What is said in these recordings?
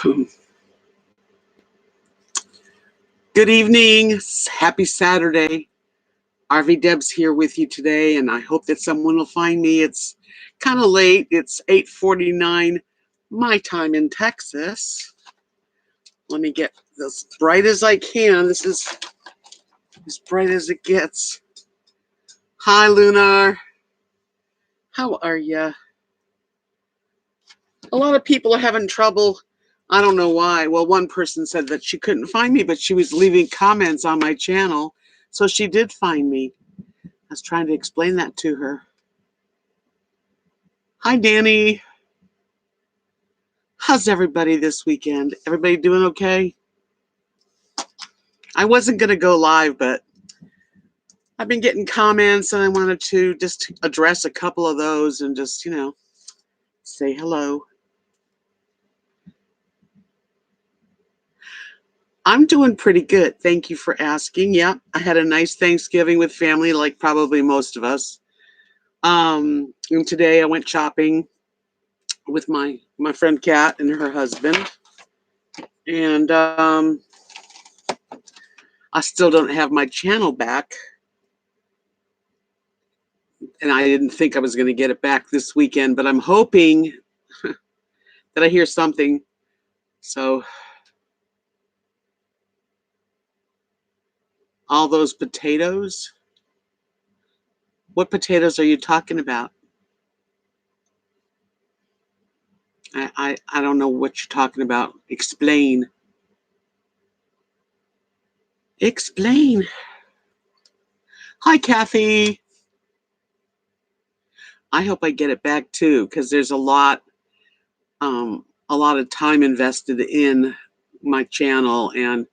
Good evening. Happy Saturday. RVDebs here with you today, and I hope that someone will find me. It's kind of late. It's 8:49 my time in Texas. Let me get as bright as I can. This is as bright as it gets. Hi, Lunar. How are you? A lot of people are having trouble. I don't know why. Well, one person said that she couldn't find me, but she was leaving comments on my channel. So she did find me. I was trying to explain that to her. Hi, Danny. How's everybody this weekend? Everybody doing okay? I wasn't going to go live, but I've been getting comments and I wanted to just address a couple of those and just, say hello. I'm doing pretty good. Thank you for asking. Yeah, I had a nice Thanksgiving with family, like probably most of us. And today I went shopping with my friend Kat and her husband. And I still don't have my channel back. And I didn't think I was going to get it back this weekend, but I'm hoping that I hear something. So all those potatoes. What potatoes are you talking about? I don't know what you're talking about. Explain. Explain. Hi, Kathy. I hope I get it back too, because there's a lot of time invested in my channel, and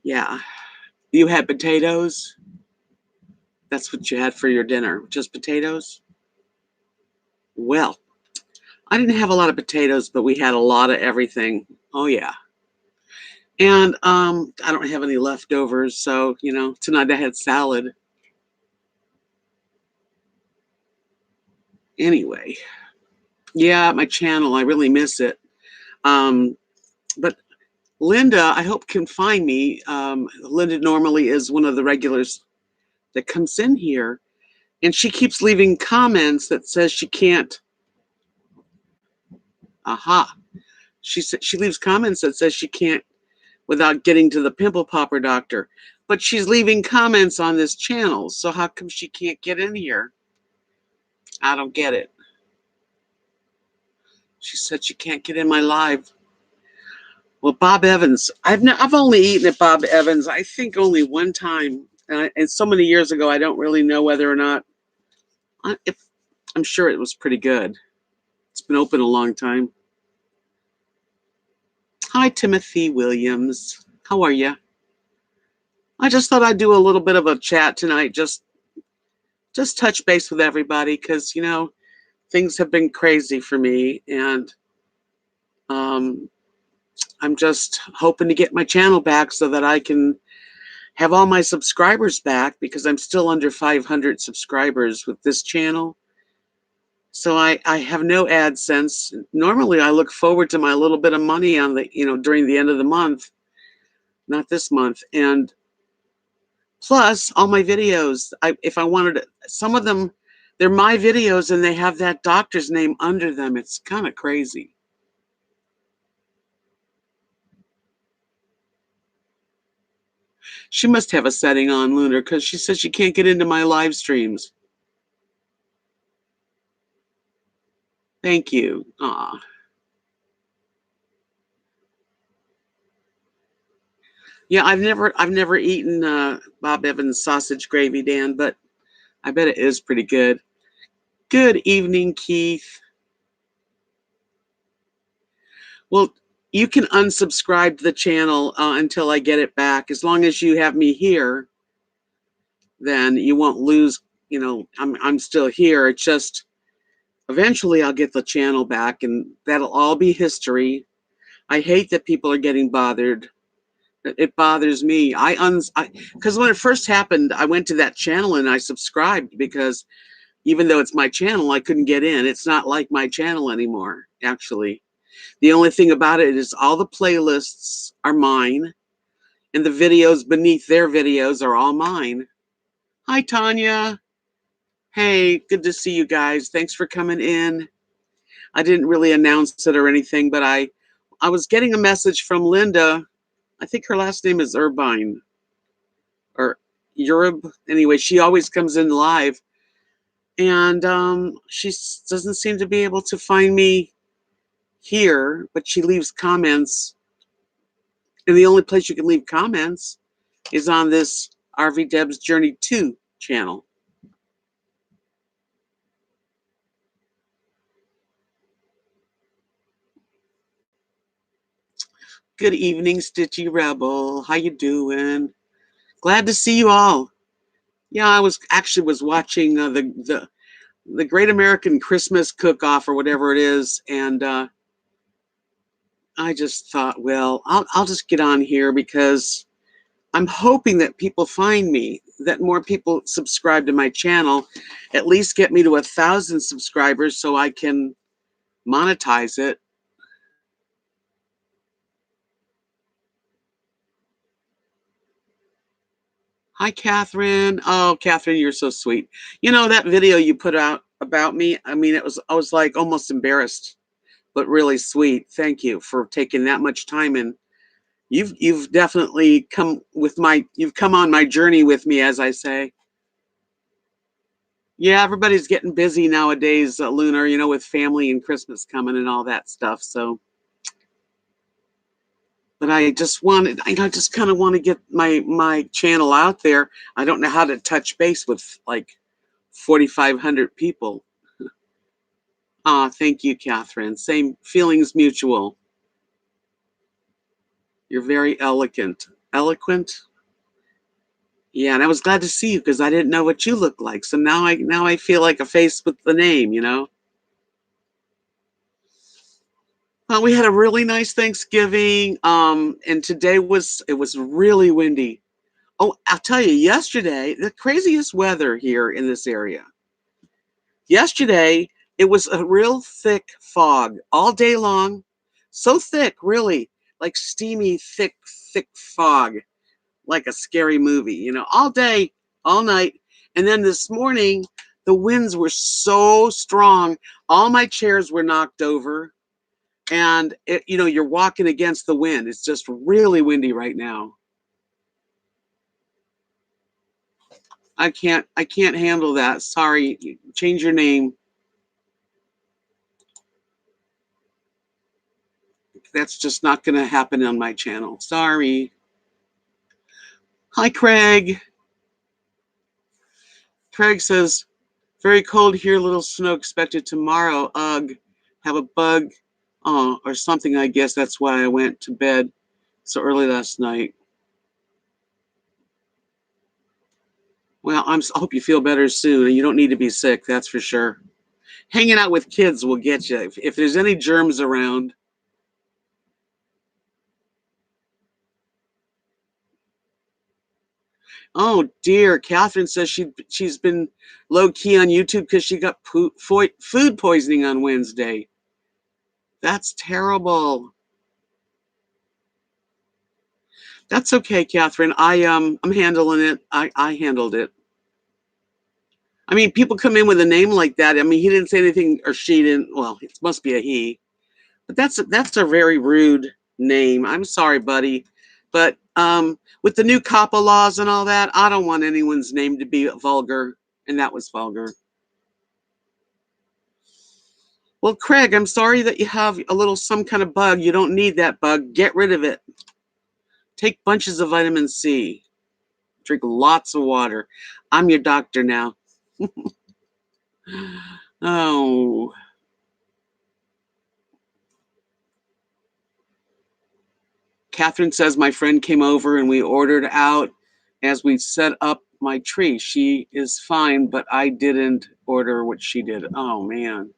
yeah. You had potatoes? That's what you had for your dinner, just potatoes? Well, I didn't have a lot of potatoes, but we had a lot of everything. Oh yeah. And I don't have any leftovers, so tonight I had salad. Anyway, yeah, my channel, I really miss it. But Linda, I hope can find me. Linda normally is one of the regulars that comes in here, and she keeps leaving comments that says she can't. Aha. She leaves comments that says she can't without getting to the pimple popper doctor. But she's leaving comments on this channel, so how come she can't get in here? I don't get it. She said she can't get in my live. Well, Bob Evans, I've only eaten at Bob Evans, I think only one time, and so many years ago, I don't really know whether or not. I'm sure it was pretty good. It's been open a long time. Hi, Timothy Williams. How are you? I just thought I'd do a little bit of a chat tonight, just touch base with everybody, because things have been crazy for me, and I'm just hoping to get my channel back so that I can have all my subscribers back, because I'm still under 500 subscribers with this channel. So I have no AdSense. Normally I look forward to my little bit of money on the, during the end of the month, not this month. And plus all my videos, if I wanted to, some of them, they're my videos and they have that doctor's name under them. It's kind of crazy. She must have a setting on, Lunar, because she says she can't get into my live streams. Thank you. Aw. Yeah, I've never eaten Bob Evans sausage gravy, Dan, but I bet it is pretty good. Good evening, Keith. Well, you can unsubscribe to the channel until I get it back. As long as you have me here, then you won't lose. I'm still here. It's just eventually I'll get the channel back, and that'll all be history. I hate that people are getting bothered. It bothers me. Because when it first happened, I went to that channel and I subscribed, because even though it's my channel, I couldn't get in. It's not like my channel anymore, actually. The only thing about it is all the playlists are mine, and the videos beneath their videos are all mine. Hi, Tanya. Hey, good to see you guys. Thanks for coming in. I didn't really announce it or anything, but I was getting a message from Linda. I think her last name is Urbine or Urib. Anyway, she always comes in live, and she doesn't seem to be able to find me here, but she leaves comments. And the only place you can leave comments is on this RVDebs Journey 2 channel. Good evening, Stitchy Rebel. How you doing? Glad to see you all. Yeah, I was watching the Great American Christmas Cook-Off or whatever it is, and I just thought, well, I'll just get on here because I'm hoping that people find me, that more people subscribe to my channel, at least get me to 1,000 subscribers so I can monetize it. Hi, Catherine. Oh, Catherine, you're so sweet. You know, that video you put out about me, I mean, I was like almost embarrassed, but really sweet. Thank you for taking that much time, and you've definitely you've come on my journey with me, as I say. Yeah, everybody's getting busy nowadays, Lunar, you know, with family and Christmas coming and all that stuff. So, but I just kind of want to get my channel out there. I don't know how to touch base with like 4,500 people. Ah, thank you, Catherine. Same feelings mutual. You're very eloquent. Eloquent? Yeah, and I was glad to see you because I didn't know what you look like. So now I feel like a face with the name, you know. Well, we had a really nice Thanksgiving. And today it was really windy. Oh, I'll tell you, yesterday, the craziest weather here in this area. Yesterday, it was a real thick fog all day long. So thick, really, like steamy, thick fog, like a scary movie, you know, all day, all night. And then this morning, the winds were so strong, all my chairs were knocked over. And, you know, you're walking against the wind. It's just really windy right now. I can't handle that. Sorry. Change your name. That's just not going to happen on my channel. Sorry. Hi, Craig. Craig says, very cold here, little snow expected tomorrow. Ugh, have a bug or something, I guess. That's why I went to bed so early last night. Well, I hope you feel better soon, and you don't need to be sick, that's for sure. Hanging out with kids will get you. If there's any germs around. Oh dear, Catherine says she's been low key on YouTube because she got food poisoning on Wednesday. That's terrible. That's okay, Catherine. I'm handling it. I handled it. I mean, people come in with a name like that. I mean, he didn't say anything, or she didn't. Well, it must be a he. But that's a very rude name. I'm sorry, buddy. But with the new COPPA laws and all that, I don't want anyone's name to be vulgar, and that was vulgar. Well, Craig, I'm sorry that you have some kind of bug. You don't need that bug. Get rid of it. Take bunches of vitamin C. Drink lots of water. I'm your doctor now. Oh. Catherine says my friend came over and we ordered out as we set up my tree. She is fine, but I didn't order what she did. Oh, man.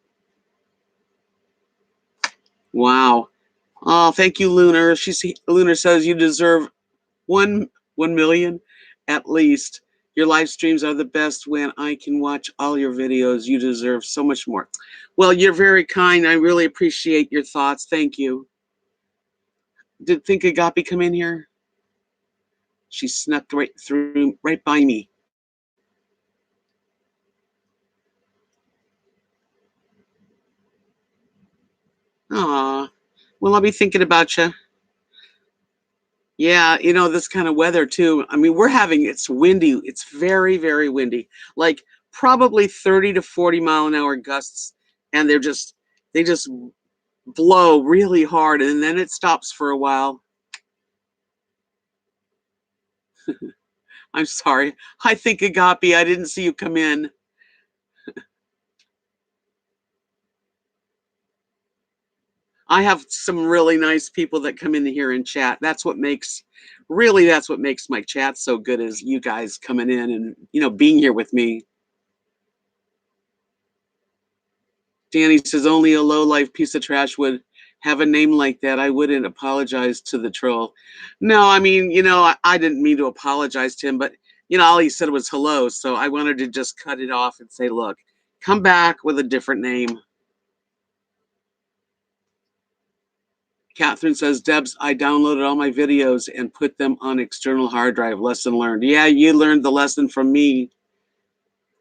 Wow. Oh, thank you, Lunar. Lunar says you deserve 1 million at least. Your live streams are the best when I can watch all your videos. You deserve so much more. Well, you're very kind. I really appreciate your thoughts. Thank you. Did Think Agape come in here? She snuck right by me. Aw. Well, I'll be thinking about you. Yeah, this kind of weather too. I mean, it's windy. It's very, very windy. Like probably 30 to 40-mile-an-hour gusts. And they just blow really hard and then it stops for a while. I'm sorry. I Think Agape. I didn't see you come in. I have some really nice people that come in here and chat. That's what makes my chat so good, is you guys coming in and, being here with me. Danny says only a low-life piece of trash would have a name like that. I wouldn't apologize to the troll. No, I mean, I didn't mean to apologize to him, but, all he said was hello. So I wanted to just cut it off and say, look, come back with a different name. Catherine says, Debs, I downloaded all my videos and put them on external hard drive. Lesson learned. Yeah, you learned the lesson from me.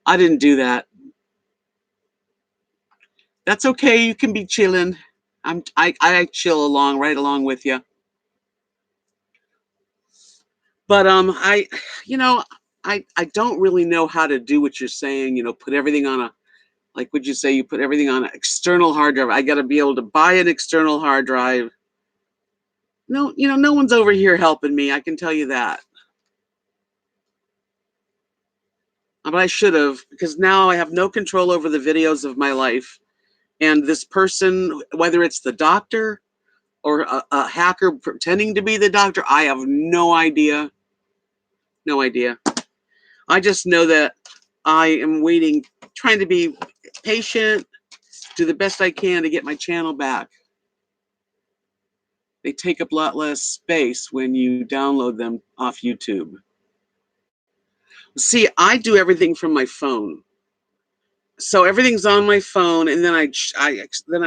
I didn't do that. That's okay. You can be chilling. I chill right along with you. But I don't really know how to do what you're saying. Put everything on like, would you say you put everything on an external hard drive? I got to be able to buy an external hard drive. No, no one's over here helping me. I can tell you that. But I should have, because now I have no control over the videos of my life. And this person, whether it's the doctor or a hacker pretending to be the doctor, I have no idea. No idea. I just know that I am waiting, trying to be patient, do the best I can to get my channel back. They take up a lot less space when you download them off YouTube. See, I do everything from my phone. So everything's on my phone, and then I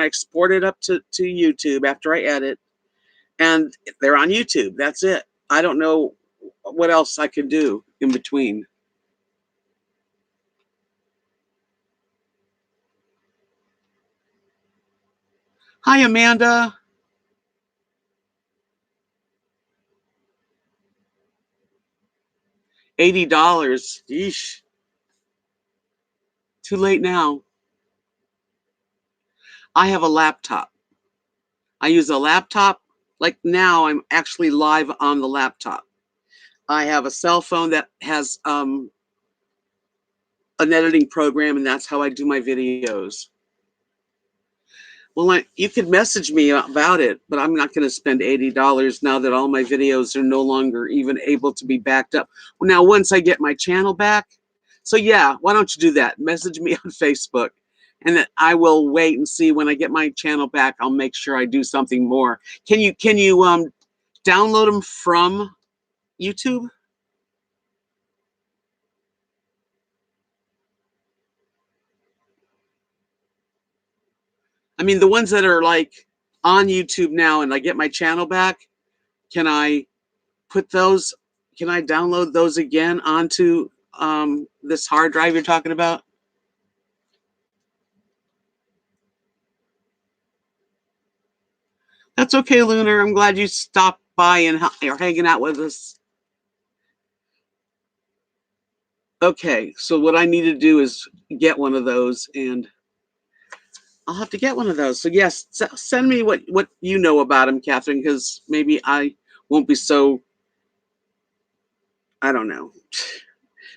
export it up to YouTube after I edit, and they're on YouTube. That's it. I don't know what else I could do in between. Hi, Amanda. $80. Yeesh. Too late now. I have a laptop. I use a laptop. Like now, I'm actually live on the laptop. I have a cell phone that has an editing program, and that's how I do my videos. Well, you could message me about it, but I'm not going to spend $80 now that all my videos are no longer even able to be backed up. Well, now, once I get my channel back, so yeah, why don't you do that? Message me on Facebook, and that I will wait and see when I get my channel back. I'll make sure I do something more. Can you download them from YouTube? I mean, the ones that are like on YouTube now, and I get my channel back, can I put those? Can I download those again onto this hard drive you're talking about? That's okay, Lunar. I'm glad you stopped by and are hanging out with us. Okay, so what I need to do is get one of those, and I'll have to get one of those. So yes, send me what you know about them, Catherine, because maybe I won't be so, I don't know.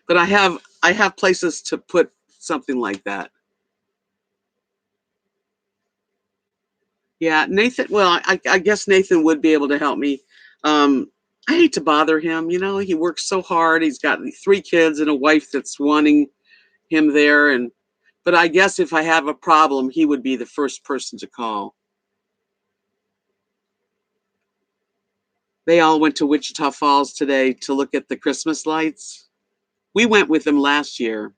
But I have places to put something like that. Yeah, Nathan. Well, I guess Nathan would be able to help me. I hate to bother him. He works so hard. He's got 3 kids and a wife that's wanting him there. But I guess if I have a problem, he would be the first person to call. They all went to Wichita Falls today to look at the Christmas lights. We went with them last year,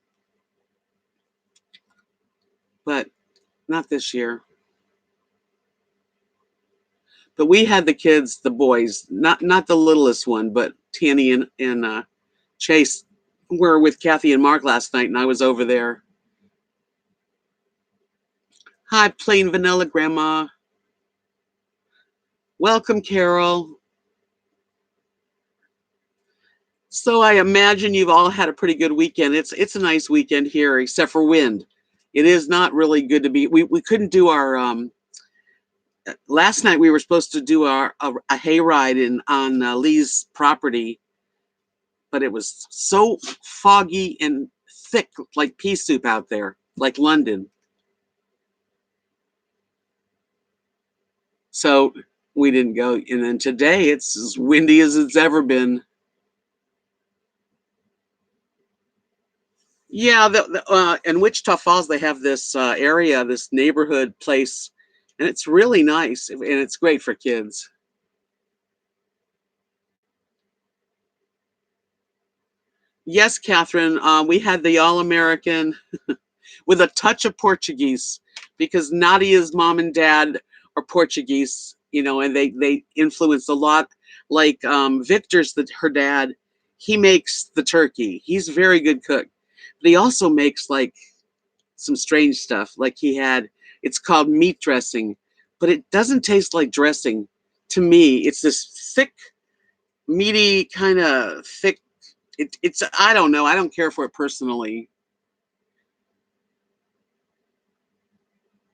but not this year. But we had the kids, the boys, not the littlest one, but Tanny and Chase were with Kathy and Mark last night, and I was over there. Hi, plain vanilla grandma. Welcome, Carol. So I imagine you've all had a pretty good weekend. It's a nice weekend here, except for wind. It is not really good to be. We couldn't do our last night. We were supposed to do a hayride on Lee's property, but it was so foggy and thick, like pea soup out there, like London. So we didn't go. And then today it's as windy as it's ever been. Yeah, in Wichita Falls, they have this area, this neighborhood place, and it's really nice, and it's great for kids. Yes, Catherine, we had the All-American with a touch of Portuguese because Nadia's mom and dad are Portuguese, and they influence a lot. Like Victor's her dad, he makes the turkey. He's a very good cook, but he also makes like some strange stuff. Like it's called meat dressing, but it doesn't taste like dressing to me. It's this thick, meaty kind of thick. It's I don't know. I don't care for it personally,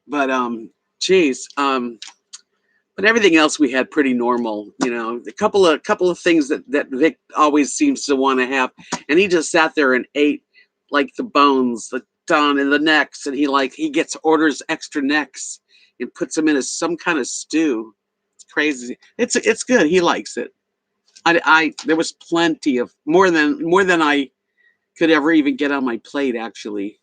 but geez, but everything else we had pretty normal. A couple of things that Vic always seems to want to have, and he just sat there and ate like the bones, the done and the necks, and he gets orders extra necks and puts them in some kind of stew. It's crazy. It's good. He likes it. I there was plenty of more than I could ever even get on my plate actually.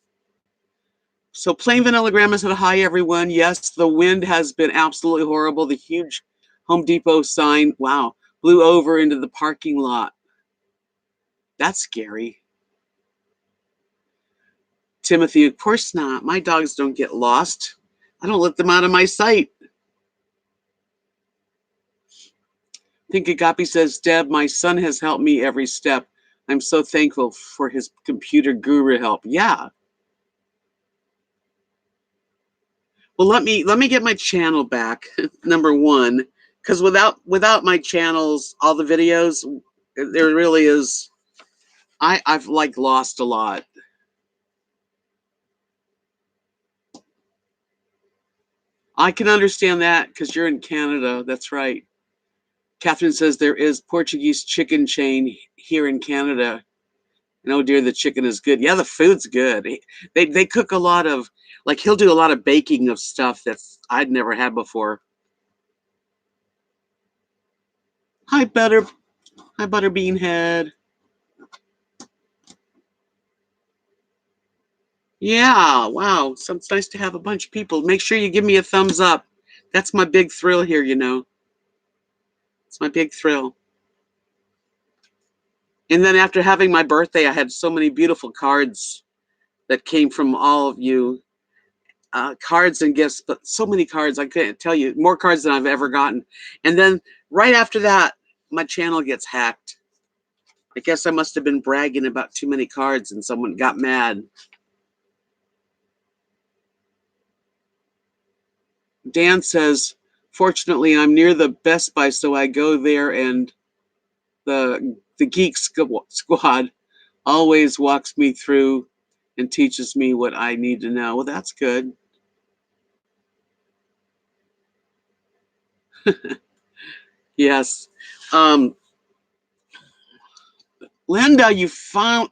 So plain vanilla grandma said hi everyone. Yes, the wind has been absolutely horrible. The huge Home Depot sign, wow, blew over into the parking lot. That's scary. Timothy, of course not. My dogs don't get lost. I don't let them out of my sight. Pink Agape says, Deb, my son has helped me every step. I'm so thankful for his computer guru help. Yeah. Well, let me get my channel back. Number one, because without my channels, all the videos, there really is. I've like lost a lot. I can understand that because you're in Canada. That's right. Catherine says there is Portuguese chicken chain here in Canada. And oh dear, the chicken is good. Yeah, the food's good. They cook a lot of like he'll do a lot of baking of stuff that's I'd never had before. Hi Butterbean Head. Yeah, wow. So it's nice to have a bunch of people. Make sure you give me a thumbs up. That's my big thrill here. It's my big thrill. And then after having my birthday, I had so many beautiful cards that came from all of you. Cards and gifts, but so many cards. I can't tell you. More cards than I've ever gotten. And then right after that, my channel gets hacked. I guess I must have been bragging about too many cards and someone got mad. Dan says, fortunately, I'm near the Best Buy, so I go there and the Geek Squad always walks me through and teaches me what I need to know. Well, that's good. Yes. Linda,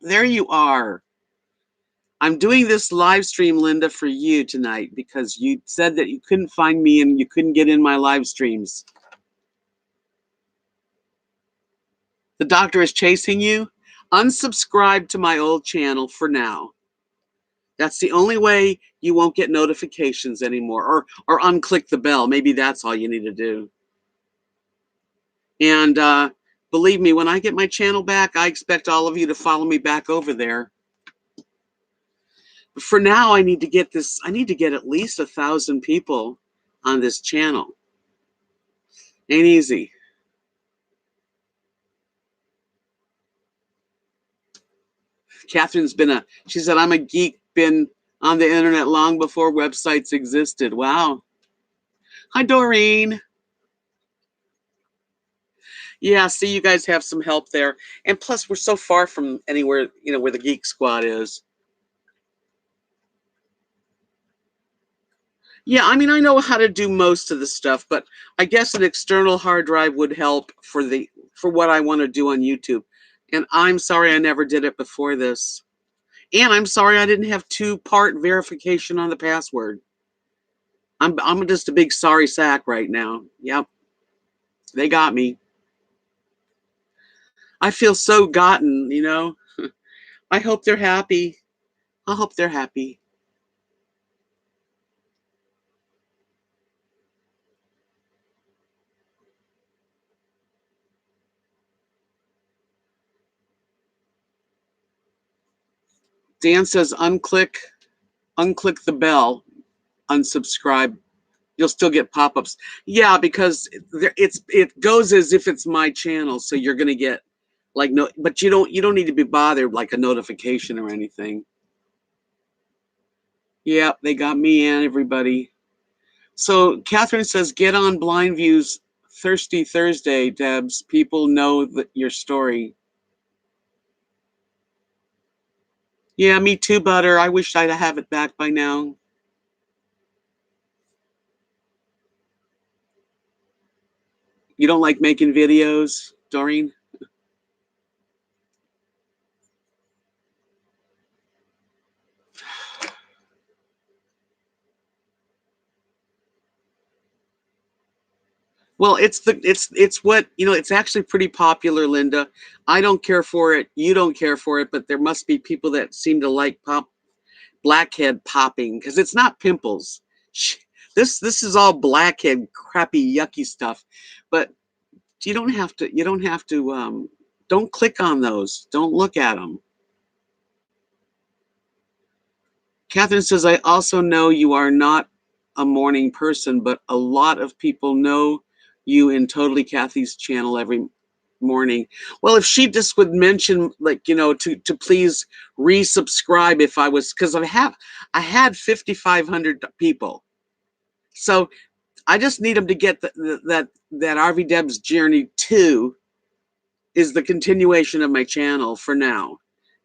there you are. I'm doing this live stream, Linda, for you tonight because you said that you couldn't find me and you couldn't get in my live streams. The doctor is chasing you. Unsubscribe to my old channel for now. That's the only way you won't get notifications anymore, or unclick the bell. Maybe that's all you need to do. And Believe me, when I get my channel back, I expect all of you to follow me back over there. But for now, I need to get at least 1,000 people on this channel. Ain't easy. Catherine's she said, I'm a geek, been on the internet long before websites existed. Wow. Hi, Doreen. Yeah, see, you guys have some help there. And plus, we're so far from anywhere, where the Geek Squad is. Yeah, I mean, I know how to do most of the stuff, but I guess an external hard drive would help for what I want to do on YouTube. And I'm sorry I never did it before this. And I'm sorry I didn't have 2-part verification on the password. I'm just a big sorry sack right now. Yep. They got me. I feel so gotten, I hope they're happy. I hope they're happy. Dan says unclick the bell, unsubscribe. You'll still get pop-ups. Yeah, because it goes as if it's my channel, so you're gonna get but you don't need to be bothered like a notification or anything. Yeah, they got me and everybody. So Catherine says, get on Blind View's Thirsty Thursday, Debs. People know your story. Yeah, me too, Butter. I wish I'd have it back by now. You don't like making videos, Doreen? Well, it's what, it's actually pretty popular, Linda. I don't care for it. You don't care for it, but there must be people that seem to like blackhead popping because it's not pimples. This is all blackhead, crappy, yucky stuff. But you don't have to, don't click on those. Don't look at them. Catherine says, I also know you are not a morning person, but a lot of people know you in Totally Kathy's channel every morning. Well, if she just would mention, to please resubscribe if I was, because I had 5,500 people. So I just need them to get that RVDebs Journey 2 is the continuation of my channel for now.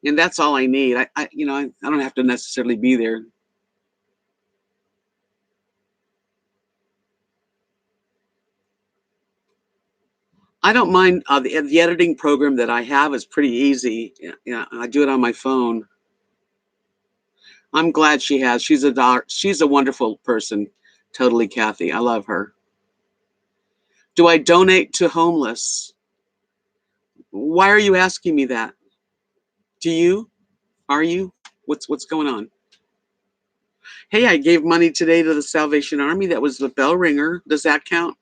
And that's all I need. I don't have to necessarily be there. I don't mind. The editing program that I have is pretty easy. Yeah, I do it on my phone. I'm glad she has. She's a wonderful person. Totally Kathy. I love her. Do I donate to homeless? Why are you asking me that? Do you? Are you? What's going on? Hey, I gave money today to the Salvation Army. That was the bell ringer. Does that count?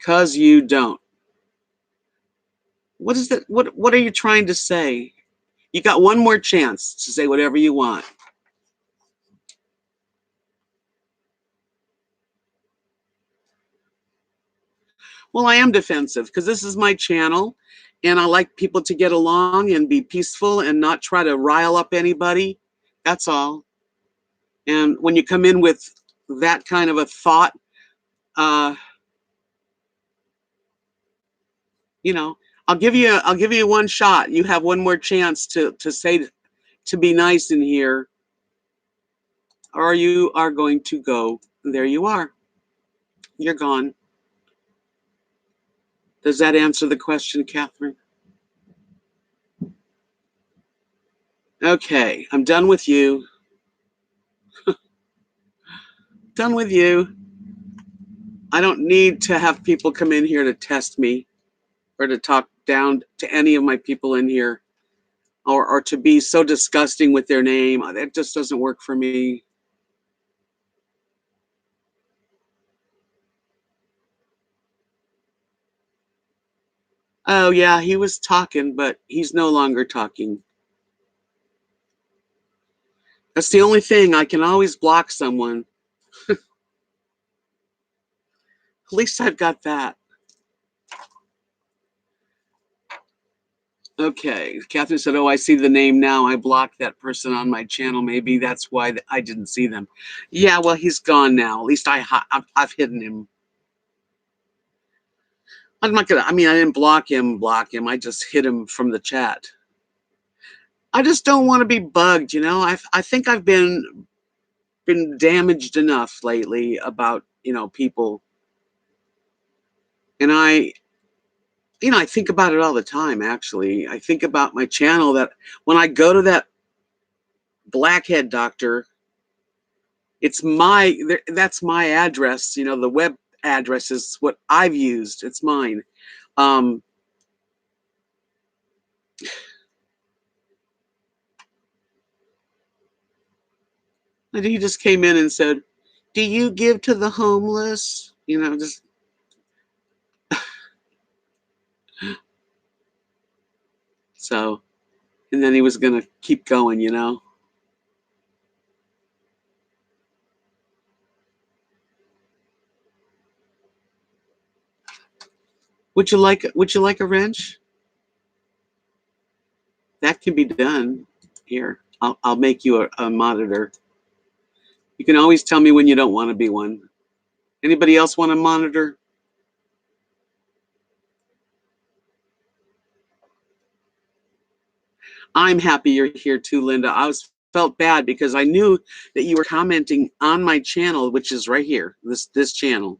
Cause you don't. What is that? What are you trying to say? You got one more chance to say whatever you want. Well, I am defensive because this is my channel and I like people to get along and be peaceful and not try to rile up anybody. That's all. And when you come in with that kind of a thought, uh, I'll give you one shot. You have one more chance to say, to be nice in here, or you are going to go. There you are. You're gone. Does that answer the question, Catherine? Okay, I'm done with you. Done with you. I don't need to have people come in here to test me or to talk down to any of my people in here or to be so disgusting with their name. That just doesn't work for me. Oh, yeah, he was talking, but he's no longer talking. That's the only thing. I can always block someone. At least I've got that. Okay. Catherine said, oh, I see the name now. I blocked that person on my channel. Maybe that's why I didn't see them. Yeah, well, he's gone now. At least I've hidden him. I'm not gonna, I mean, I didn't block him. I just hid him from the chat. I just don't want to be bugged, you know. I think I've been damaged enough lately about, people. And I think about it all the time, actually. I think about my channel, that when I go to that blackhead doctor, that's my address. The web address is what I've used. It's mine. Um, and he just came in and said, do you give to the homeless? Just so, and then he was going to keep going. Would you like a wrench? That can be done. Here, I'll make you a monitor. You can always tell me when you don't want to be one. Anybody else want a monitor? I'm happy you're here too, Linda. Felt bad because I knew that you were commenting on my channel, which is right here, this channel.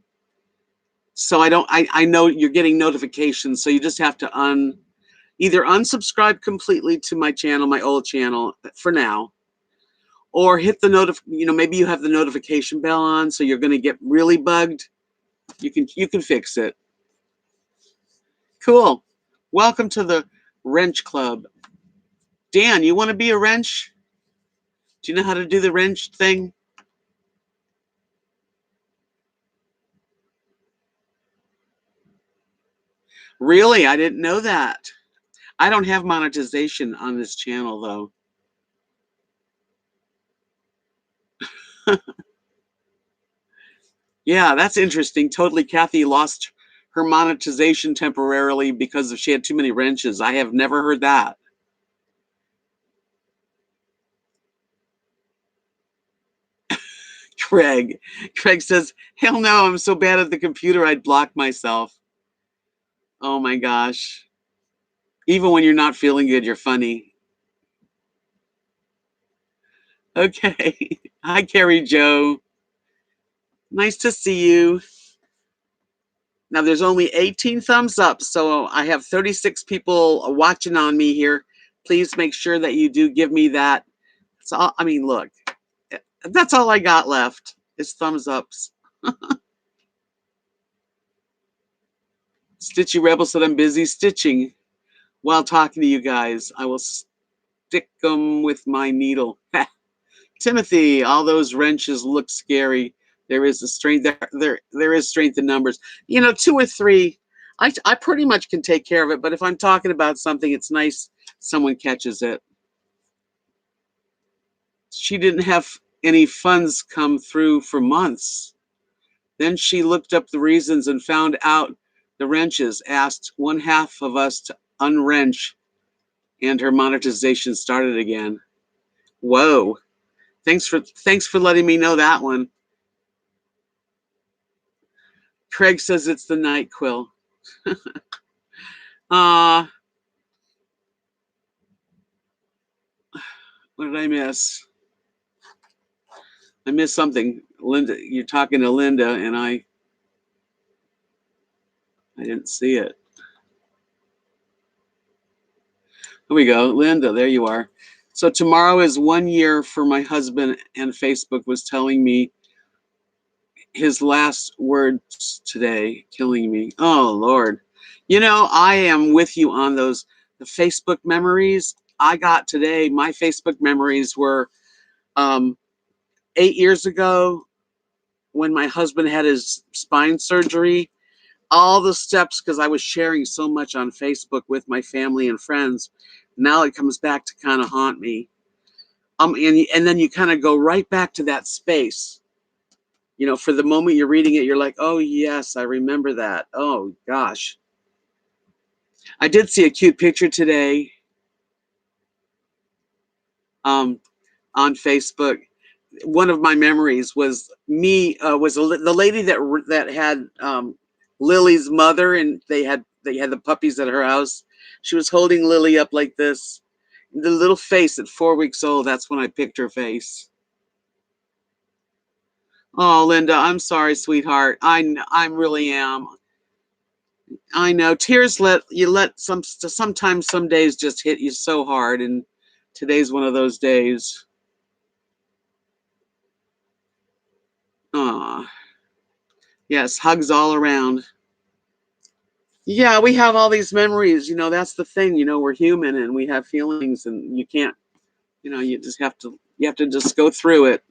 So I know you're getting notifications, so you just have to either unsubscribe completely to my channel, my old channel for now, or hit the maybe you have the notification bell on, so you're going to get really bugged. You can fix it. Cool. Welcome to the wrench club. Dan, you want to be a wrench? Do you know how to do the wrench thing? Really? I didn't know that. I don't have monetization on this channel, though. Yeah, that's interesting. Totally, Kathy lost her monetization temporarily because she had too many wrenches. I have never heard that. Craig. Craig says, hell no, I'm so bad at the computer I'd block myself. Oh my gosh. Even when you're not feeling good, you're funny. Okay. Hi, Carrie Joe. Nice to see you. Now, there's only 18 thumbs up, so I have 36 people watching on me here. Please make sure that you do give me that. So, I mean, look, that's all I got left is thumbs ups. Stitchy Rebel said I'm busy stitching while talking to you guys. I will stick them with my needle. Timothy, all those wrenches look scary. There is a strength there is strength in numbers. 2 or 3, I pretty much can take care of it. But if I'm talking about something, it's nice someone catches it. She didn't have any funds come through for months. Then she looked up the reasons and found out the wrenches, asked one half of us to unwrench, and her monetization started again. Whoa. Thanks for letting me know that one. Craig says it's the night quill. What did I miss? I missed something. Linda, you're talking to Linda, and I didn't see it. Here we go. Linda, there you are. So tomorrow is 1 year for my husband, and Facebook was telling me his last words today, killing me. Oh, Lord. I am with you on the Facebook memories I got today. My Facebook memories were 8 years ago when my husband had his spine surgery. all the steps, because I was sharing so much on Facebook with my family and friends. Now it comes back to kind of haunt me. And then you kind of go right back to that space. For the moment you're reading it, you're like, oh yes, I remember that. Oh gosh. I did see a cute picture today um, on Facebook. One of my memories was me the lady that had Lily's mother, and they had the puppies at her house. She was holding Lily up like this. The little face at 4 weeks old. That's when I picked her face. Oh, Linda, I'm sorry, sweetheart. I really am. I know tears let sometimes some days just hit you so hard, and today's one of those days. Ah, yes, hugs all around. Yeah, we have all these memories. That's the thing. We're human and we have feelings, and you can't. You have to just go through it.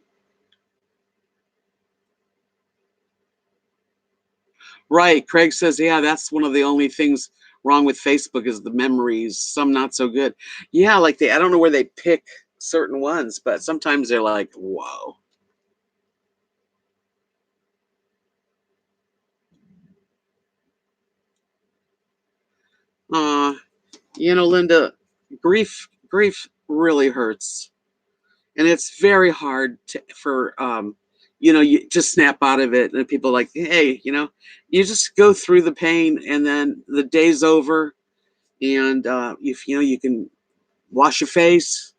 Right. Craig says, yeah, that's one of the only things wrong with Facebook is the memories. Some not so good. Yeah, like I don't know where they pick certain ones, but sometimes they're like, whoa. Uh, Linda, grief really hurts, and it's very hard for you just snap out of it, and people are like, hey, you just go through the pain, and then the day's over, and if you can wash your face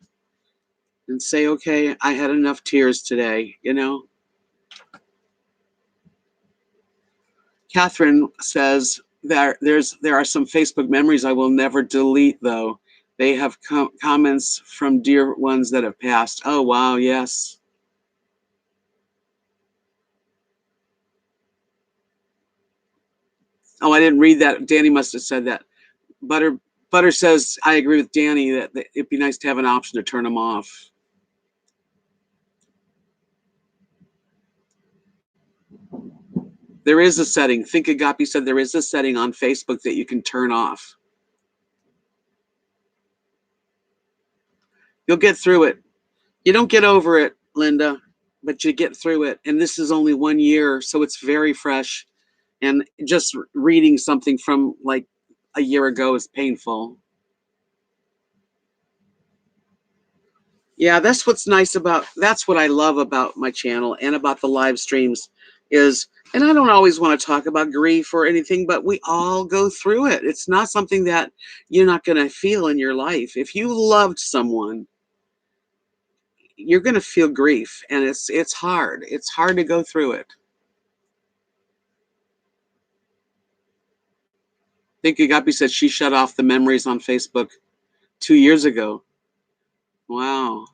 and say, okay, I had enough tears today. Catherine says that there are some Facebook memories I will never delete, though. They have comments from dear ones that have passed. Oh, wow, yes. Oh, I didn't read that. Danny must have said that. Butter says, I agree with Danny that it'd be nice to have an option to turn them off. There is a setting. Think Agape said there is a setting on Facebook that you can turn off. You'll get through it. You don't get over it, Linda, but you get through it. And this is only 1 year, so it's very fresh. And just reading something from like a year ago is painful. Yeah, that's what I love about my channel and about the live streams is, and I don't always want to talk about grief or anything, but we all go through it. It's not something that you're not going to feel in your life. If you loved someone, you're going to feel grief, and it's hard. It's hard to go through it. I think Agapi said she shut off the memories on Facebook 2 years ago. Wow.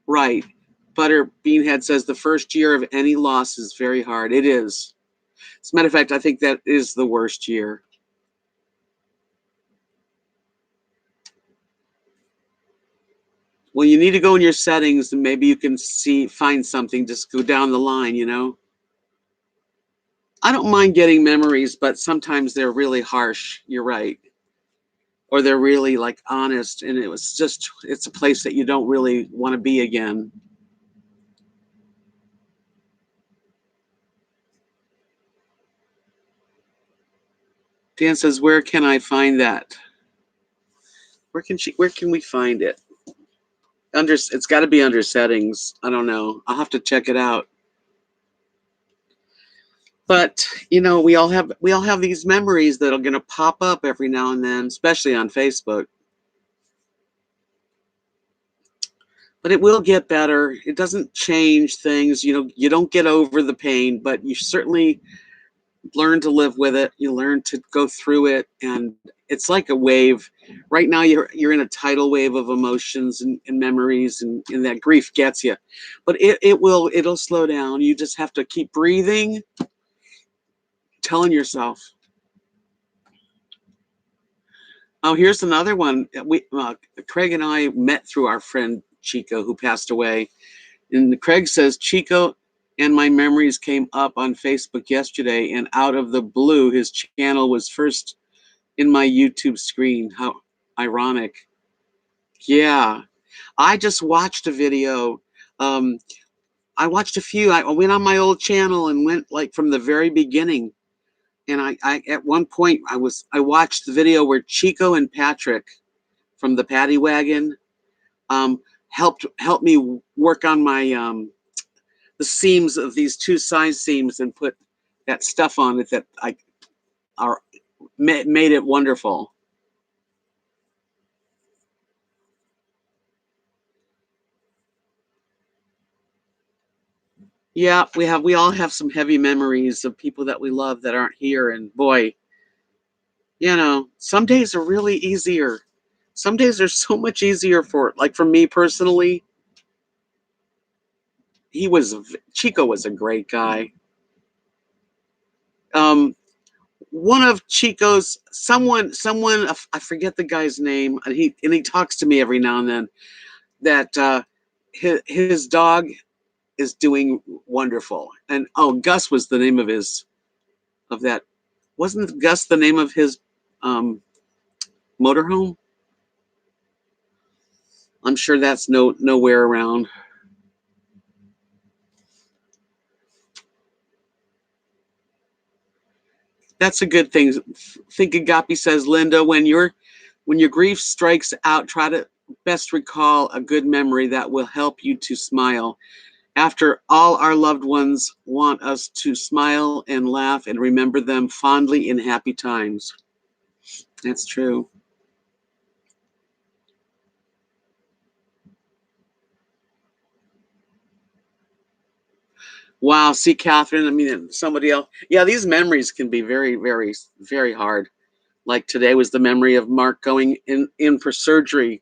Right. Butter Beanhead says the first year of any loss is very hard. It is. As a matter of fact, I think that is the worst year. Well, you need to go in your settings and maybe you can find something. Just go down the line. I don't mind getting memories, but sometimes they're really harsh. You're right. Or they're really like honest, and it's a place that you don't really want to be again. Dan says, where can I find that? Where can we find it? It's got to be under settings. I don't know. I'll have to check it out. But we all have these memories that are going to pop up every now and then, especially on Facebook. But it will get better. It doesn't change things. You don't get over the pain, but you certainly learn to live with it. You learn to go through it, and it's like a wave. Right now, you're in a tidal wave of emotions and memories, and that grief gets you. But it'll slow down. You just have to keep breathing, telling yourself. Oh, here's another one. Craig and I met through our friend Chico, who passed away. And Craig says, Chico, And my memories came up on Facebook yesterday, and out of the blue, his channel was first in my YouTube screen. How ironic. Yeah. I just watched a video. Um, I watched a few. I went on my old channel and went like from the very beginning. And I at one point I watched the video where Chico and Patrick from the Paddy Wagon um, helped me work on my the seams of these two side seams and put that stuff on it that I are made it wonderful. Yeah, we all have some heavy memories of people that we love that aren't here, and boy, some days are really easier. Some days are so much easier for me personally. He was Chico was a great guy. Um, one of Chico's someone I forget the guy's name, and he talks to me every now and then. That his dog is doing wonderful, and oh, Gus was the name of that. Wasn't Gus the name of his um, motorhome? I'm sure that's nowhere around. That's a good thing. Think Agape says, Linda, when your grief strikes out, try to best recall a good memory that will help you to smile. After all, our loved ones want us to smile and laugh and remember them fondly in happy times. That's true. Wow. See, Catherine, I mean, somebody else. Yeah, these memories can be very, very, very hard. Like today was the memory of Mark going in for surgery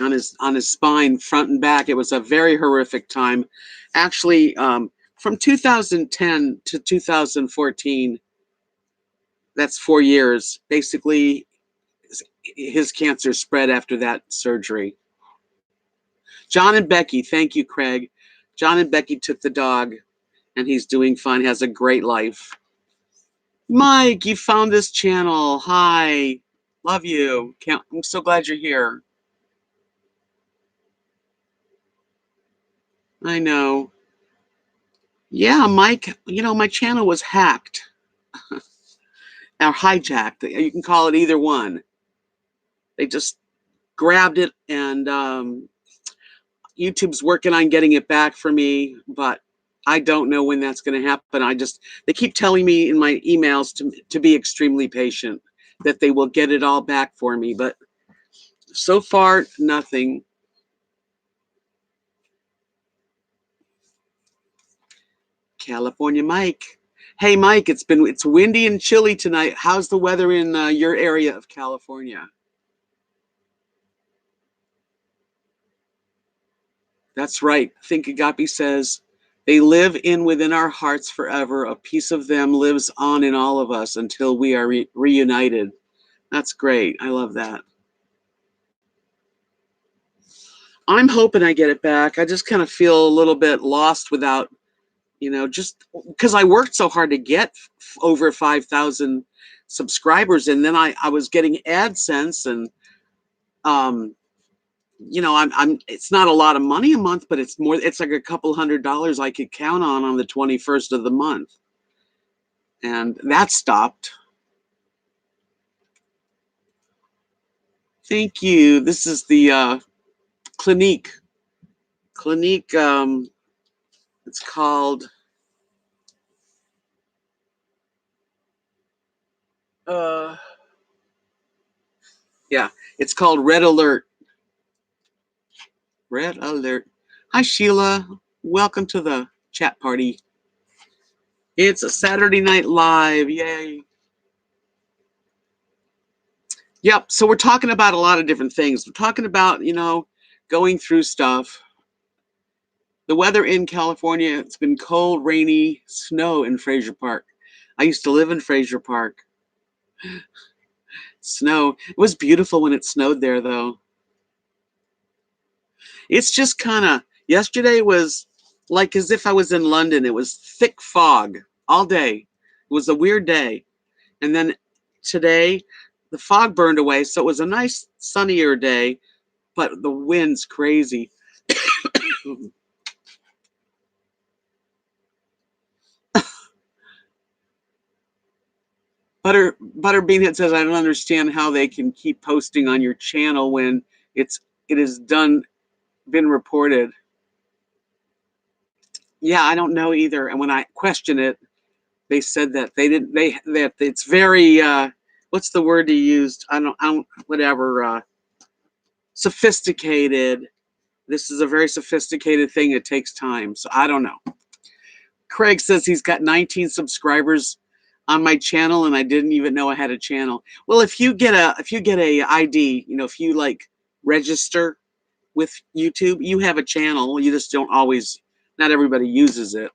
on his spine, front and back. It was a very horrific time. Actually, from 2010 to 2014, that's 4 years. Basically, his cancer spread after that surgery. John and Becky, thank you, Craig. John and Becky took the dog, and he's doing fine. Has a great life. Mike, you found this channel. Hi, love you. I'm so glad you're here. I know. Yeah, Mike, my channel was hacked or hijacked. You can call it either one. They just grabbed it, and YouTube's working on getting it back for me, but I don't know when that's going to happen. They keep telling me in my emails to be extremely patient, that they will get it all back for me, but so far, nothing. California Mike. Hey Mike, it's windy and chilly tonight. How's the weather in your area of California? That's right. Think Agape says, they live in within our hearts forever. A piece of them lives on in all of us until we are reunited. That's great. I love that. I'm hoping I get it back. I just kind of feel a little bit lost without, just because I worked so hard to get over 5,000 subscribers, and then I was getting AdSense, and um, I'm it's not a lot of money a month, but it's like a couple $100 I could count on the 21st of the month. And that stopped. Thank you. This is the Clinique. Clinique, it's called uh yeah, it's called Red Alert. Red Alert. Hi Sheila. Welcome to the chat party. It's a Saturday Night Live. Yay. Yep. So we're talking about a lot of different things. We're talking about, going through stuff. The weather in California, it's been cold, rainy, snow in Fraser Park. I used to live in Fraser Park. Snow. It was beautiful when it snowed there, though. It's just kind of, yesterday was like as if I was in London. It was thick fog all day. It was a weird day. And then today, the fog burned away, so it was a nice sunnier day, but the wind's crazy. Butterbeanhead says, I don't understand how they can keep posting on your channel when it is been reported. Yeah, I don't know either. And when I question it, they said that that it's very what's the word he used? I don't whatever sophisticated. This is a very sophisticated thing. It takes time. So I don't know. Craig says he's got 19 subscribers on my channel and I didn't even know I had a channel. Well, if you get a ID, if you like register with YouTube, you have a channel. You just don't always, not everybody uses it.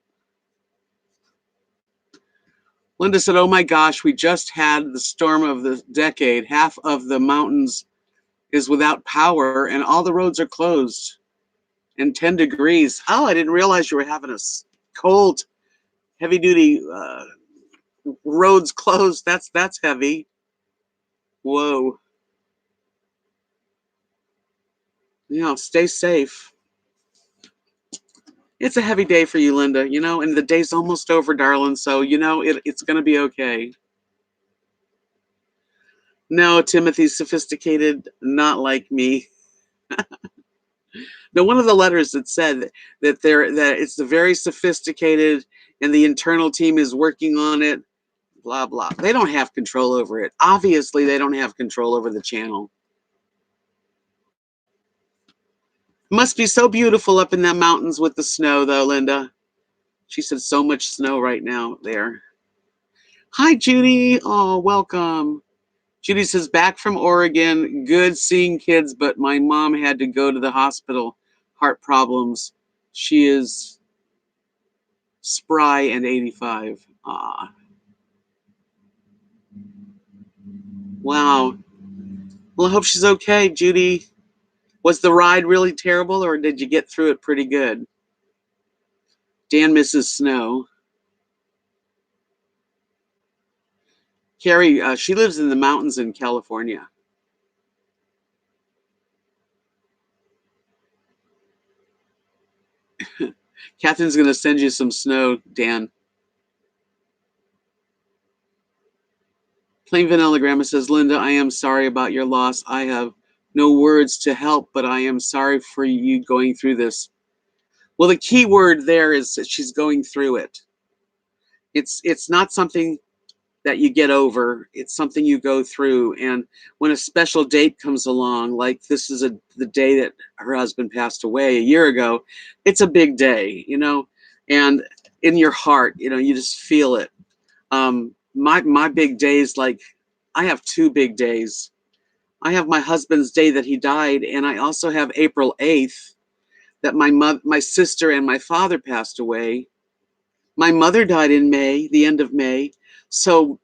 Linda said, oh my gosh, we just had the storm of the decade. Half of the mountains is without power and all the roads are closed and 10 degrees. Oh, I didn't realize you were having a cold, heavy duty roads closed. That's heavy. Whoa. Stay safe. It's a heavy day for you, Linda, and the day's almost over, darling. So, it's going to be okay. No, Timothy's sophisticated, not like me. No, one of the letters that said that it's the very sophisticated and the internal team is working on it, blah, blah. They don't have control over it. Obviously, they don't have control over the channel. Must be so beautiful up in the mountains with the snow, though, Linda. She said so much snow right now there. Hi, Judy. Oh, welcome. Judy says, back from Oregon. Good seeing kids, but my mom had to go to the hospital. Heart problems. She is spry and 85. Ah. Wow. Well, I hope she's okay, Judy. Was the ride really terrible, or did you get through it pretty good? Dan misses snow. Carrie, she lives in the mountains in California. Catherine's going to send you some snow, Dan. Plain Vanilla Grandma says, Linda, I am sorry about your loss. I have no words to help, but I am sorry for you going through this. Well, the key word there is that she's going through it. It's not something that you get over. It's something you go through. And when a special date comes along, like this is the day that her husband passed away a year ago, it's a big day, and in your heart, you just feel it. My big days, like I have two big days. I have my husband's day that he died, and I also have April 8th that my sister and my father passed away. My mother died in May, the end of May. So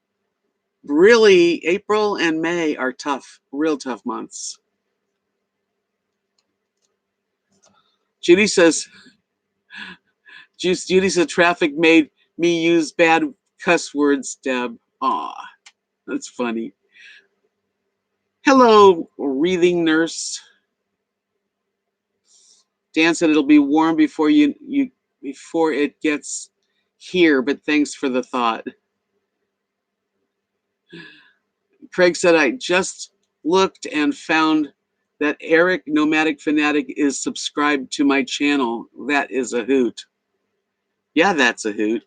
really, April and May are tough, real tough months. Judy says traffic made me use bad cuss words, Deb. Aw, that's funny. Hello, breathing nurse. Dan said it'll be warm before before it gets here, but thanks for the thought. Craig said I just looked and found that Eric Nomadic Fanatic is subscribed to my channel. That is a hoot. Yeah, that's a hoot.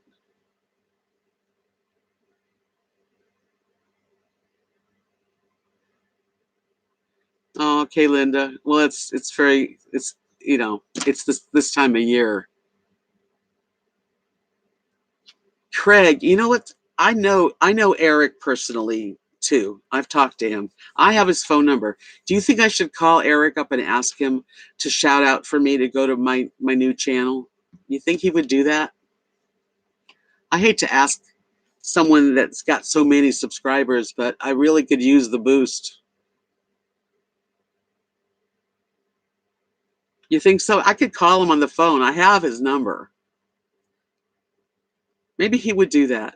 Oh, okay, Linda. Well, it's this time of year. Craig, you know what? I know Eric personally too. I've talked to him. I have his phone number. Do you think I should call Eric up and ask him to shout out for me to go to my new channel? You think he would do that? I hate to ask someone that's got so many subscribers, but I really could use the boost. You think so? I could call him on the phone. I have his number. Maybe he would do that.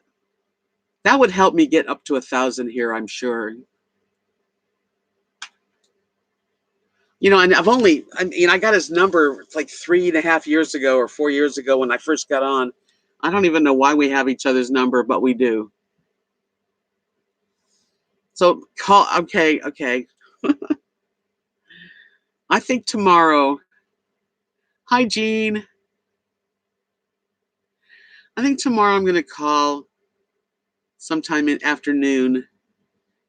That would help me get up to 1,000 here, I'm sure. And I got his number like 3.5 years ago or 4 years ago when I first got on. I don't even know why we have each other's number, but we do. So call, okay. I think tomorrow, hi, Jean. I think tomorrow I'm going to call sometime in afternoon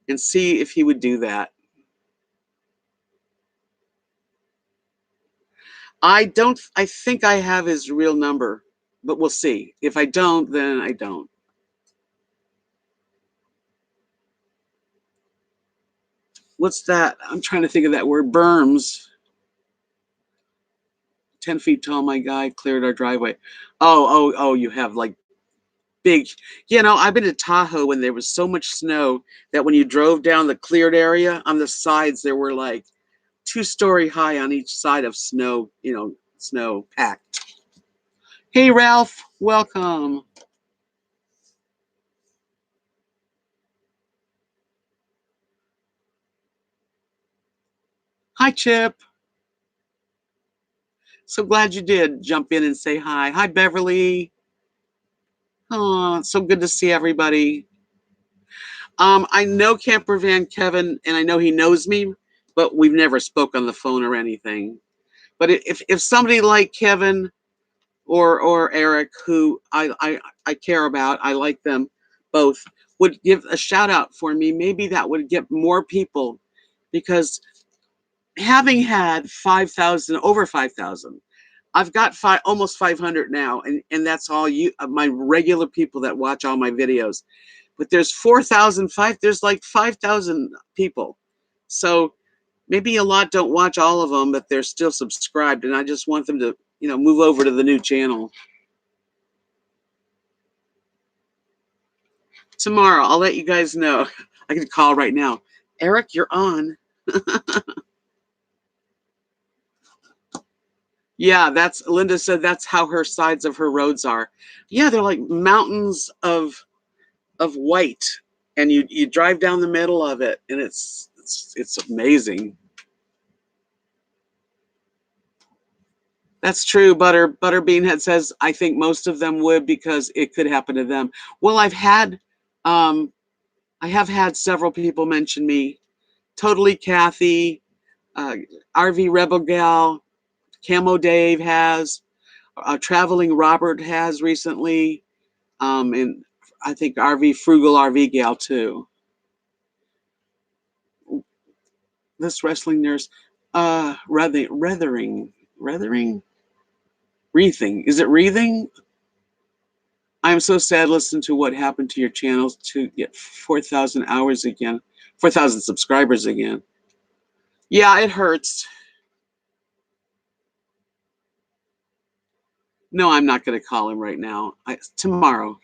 and see if he would do that. I think I have his real number, but we'll see. If I don't, then I don't. What's that? I'm trying to think of that word. Berms. 10 feet tall, my guy cleared our driveway. Oh, you have like big, I've been to Tahoe when there was so much snow that when you drove down the cleared area on the sides, there were like 2-story high on each side of snow, snow packed. Hey, Ralph, welcome. Hi, Chip. So glad you did jump in and say hi. Hi, Beverly. Oh, so good to see everybody. I know Camper Van Kevin, and I know he knows me, but we've never spoke on the phone or anything. But if somebody like Kevin or Eric, who I care about, I like them both, would give a shout out for me, maybe that would get more people, because having had 5,000, over 5,000, I've got almost 500 now, and that's all my regular people that watch all my videos. But there's 4,005. There's like 5,000 people, so maybe a lot don't watch all of them, but they're still subscribed, and I just want them to, move over to the new channel. Tomorrow, I'll let you guys know. I can call right now. Eric, you're on. Yeah, Linda said that's how her sides of her roads are. Yeah, they're like mountains of white, and you drive down the middle of it, and it's amazing. That's true. Butterbeanhead says I think most of them would, because it could happen to them. Well, I have had several people mention me. Totally Kathy, uh, RV Rebel Gal, Camo Dave has, Traveling Robert has recently, and I think Frugal RV Gal too. This wrestling nurse, Rethering, Wreathing. Is it Wreathing? I am so sad listening to what happened to your channels to get 4,000 hours again, 4,000 subscribers again. Yeah, it hurts. No, I'm not going to call him right now. Tomorrow.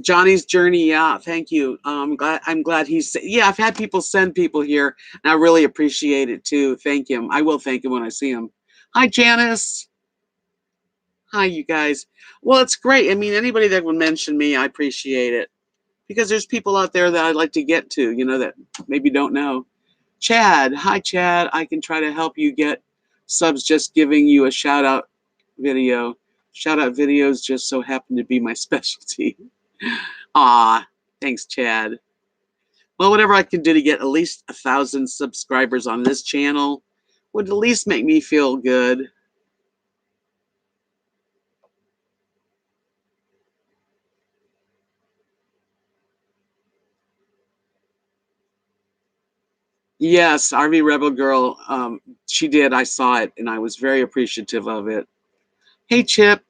Johnny's journey. Yeah, thank you. I'm glad he's. Yeah, I've had people send people here, and I really appreciate it too. Thank him. I will thank him when I see him. Hi, Janice. Hi, you guys. Well, it's great. I mean, anybody that would mention me, I appreciate it, because there's people out there that I'd like to get to, that maybe don't know. Chad. Hi, Chad. I can try to help you get subs, just giving you a shout out video. Shout out videos just so happen to be my specialty. Aw, thanks, Chad. Well, whatever I can do to get at least 1,000 subscribers on this channel would at least make me feel good. Yes, RV Rebel Girl, she did. I saw it, and I was very appreciative of it. Hey, Chip.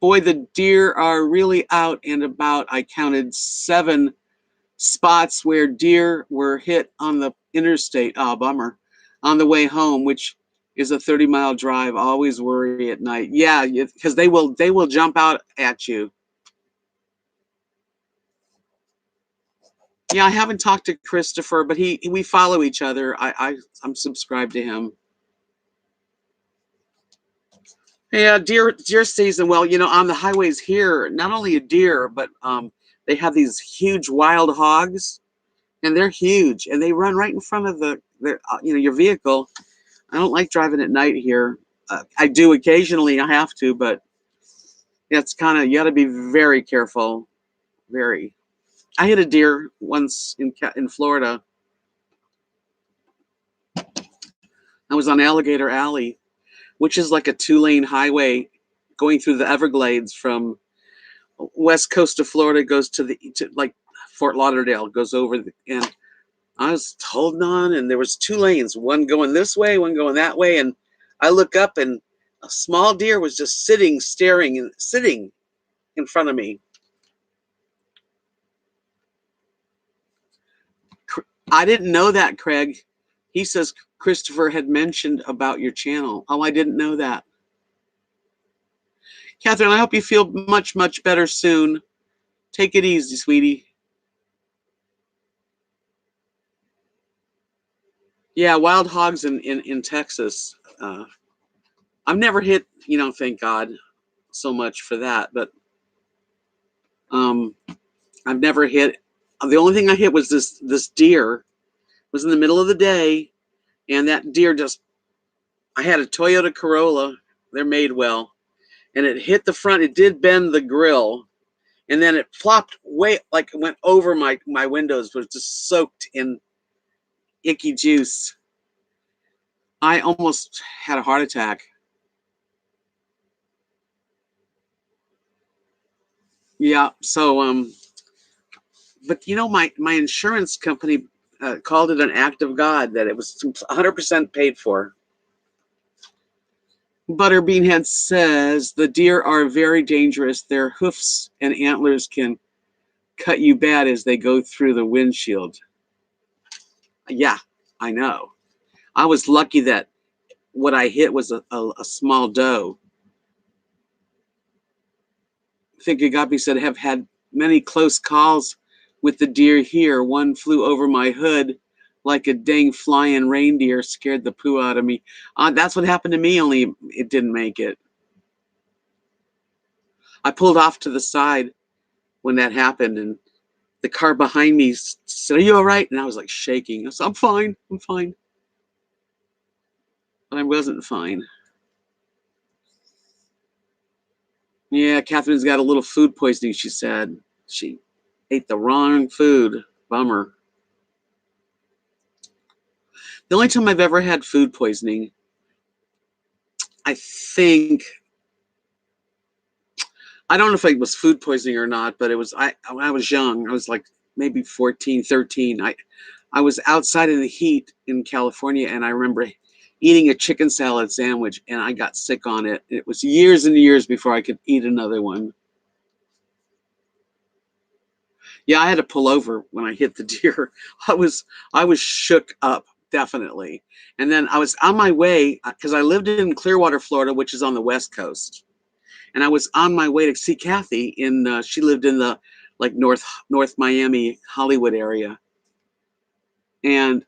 Boy, the deer are really out and about. I counted 7 spots where deer were hit on the interstate. Oh, bummer. On the way home, which is a 30-mile drive. Always worry at night. Yeah, because they will jump out at you. Yeah, I haven't talked to Christopher, but we follow each other. I'm subscribed to him. Yeah, deer season. Well, on the highways here, not only a deer, but they have these huge wild hogs, and they're huge, and they run right in front of your vehicle. I don't like driving at night here. I do occasionally. I have to, but it's kind of, you got to be very careful. Very. I hit a deer once in Florida. I was on Alligator Alley, which is like a 2-lane highway going through the Everglades from west coast of Florida. Goes to like Fort Lauderdale, goes over and I was holding on, and there was 2 lanes, one going this way, one going that way, and I look up, and a small deer was just sitting in front of me. I didn't know that, Craig. He says Christopher had mentioned about your channel. Oh, I didn't know that. Catherine, I hope you feel much, much better soon. Take it easy, sweetie. Yeah, wild hogs in Texas. I've never hit, thank God so much for that, but um, I've never hit. The only thing I hit was this deer. It was in the middle of the day, and that deer just. I had a Toyota Corolla. They're made well, and it hit the front. It did bend the grill, and then it flopped way, like it went over my windows. Was just soaked in icky juice. I almost had a heart attack. Yeah. So but my insurance company called it an act of God, that it was 100% paid for. Butterbeanhead says the deer are very dangerous. Their hoofs and antlers can cut you bad as they go through the windshield. Yeah, I know. I was lucky that what I hit was a small doe. Think Agape said, have had many close calls with the deer here. One flew over my hood like a dang flying reindeer, scared the poo out of me. That's what happened to me, only it didn't make it. I pulled off to the side when that happened, and the car behind me said, "Are you all right?" And I was like shaking. I said, "I'm fine. I'm fine." But I wasn't fine. Yeah, Catherine's got a little food poisoning, she said. She ate the wrong food. Bummer. The only time I've ever had food poisoning, I think, I don't know if it was food poisoning or not, but it was, when I was young, I was like maybe 14, 13. I was outside in the heat in California, and I remember eating a chicken salad sandwich, and I got sick on it. It was years and years before I could eat another one. Yeah, I had to pull over when I hit the deer. I was shook up, definitely. And then I was on my way, because I lived in Clearwater, Florida, which is on the West Coast. And I was on my way to see Kathy she lived in the like North Miami, Hollywood area. And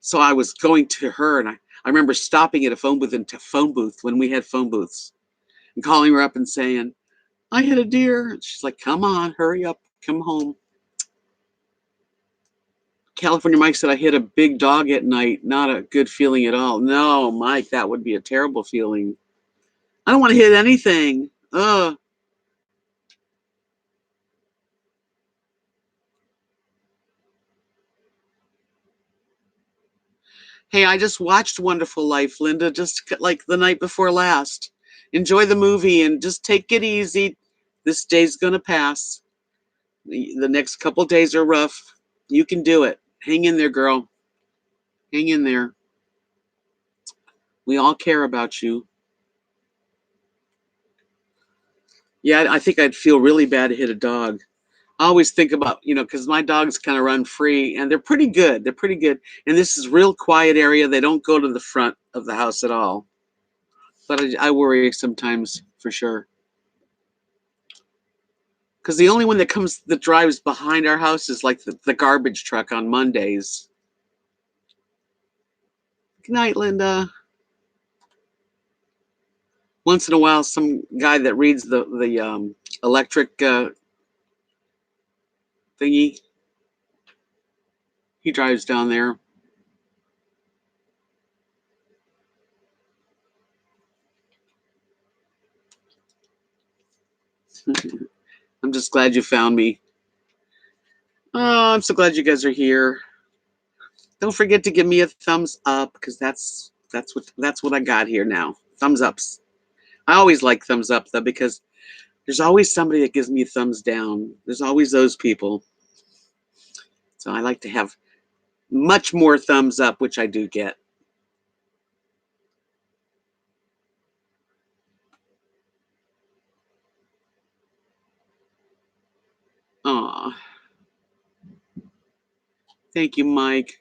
so I was going to her, and I remember stopping at a phone booth when we had phone booths, and calling her up and saying, "I hit a deer." And she's like, "Come on, hurry up, come home." California Mike said, "I hit a big dog at night. Not a good feeling at all." No, Mike, that would be a terrible feeling. I don't want to hit anything. Ugh. Hey, I just watched Wonderful Life, Linda, just like the night before last. Enjoy the movie and just take it easy. This day's going to pass. The next couple days are rough. You can do it. Hang in there, girl. Hang in there. We all care about you. Yeah, I think I'd feel really bad to hit a dog. I always think about, because my dogs kind of run free, and they're pretty good. They're pretty good. And this is real quiet area. They don't go to the front of the house at all. But I worry sometimes, for sure. Because the only one that drives behind our house is like the garbage truck on Mondays. Good night, Linda. Once in a while, some guy that reads the electric thingy, he drives down there. I'm just glad you found me. Oh, I'm so glad you guys are here. Don't forget to give me a thumbs up, because that's what I got here now. Thumbs ups. I always like thumbs up though, because there's always somebody that gives me a thumbs down. There's always those people. So I like to have much more thumbs up, which I do get. Aw. Thank you, Mike.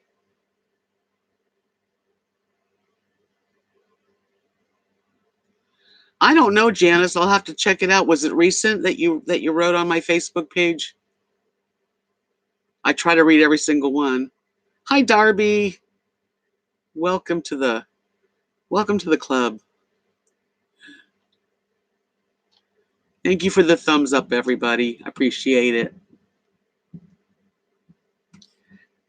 I don't know, Janice. I'll have to check it out. Was it recent that you wrote on my Facebook page? I try to read every single one. Hi, Darby. Welcome to the club. Thank you for the thumbs up, everybody. I appreciate it.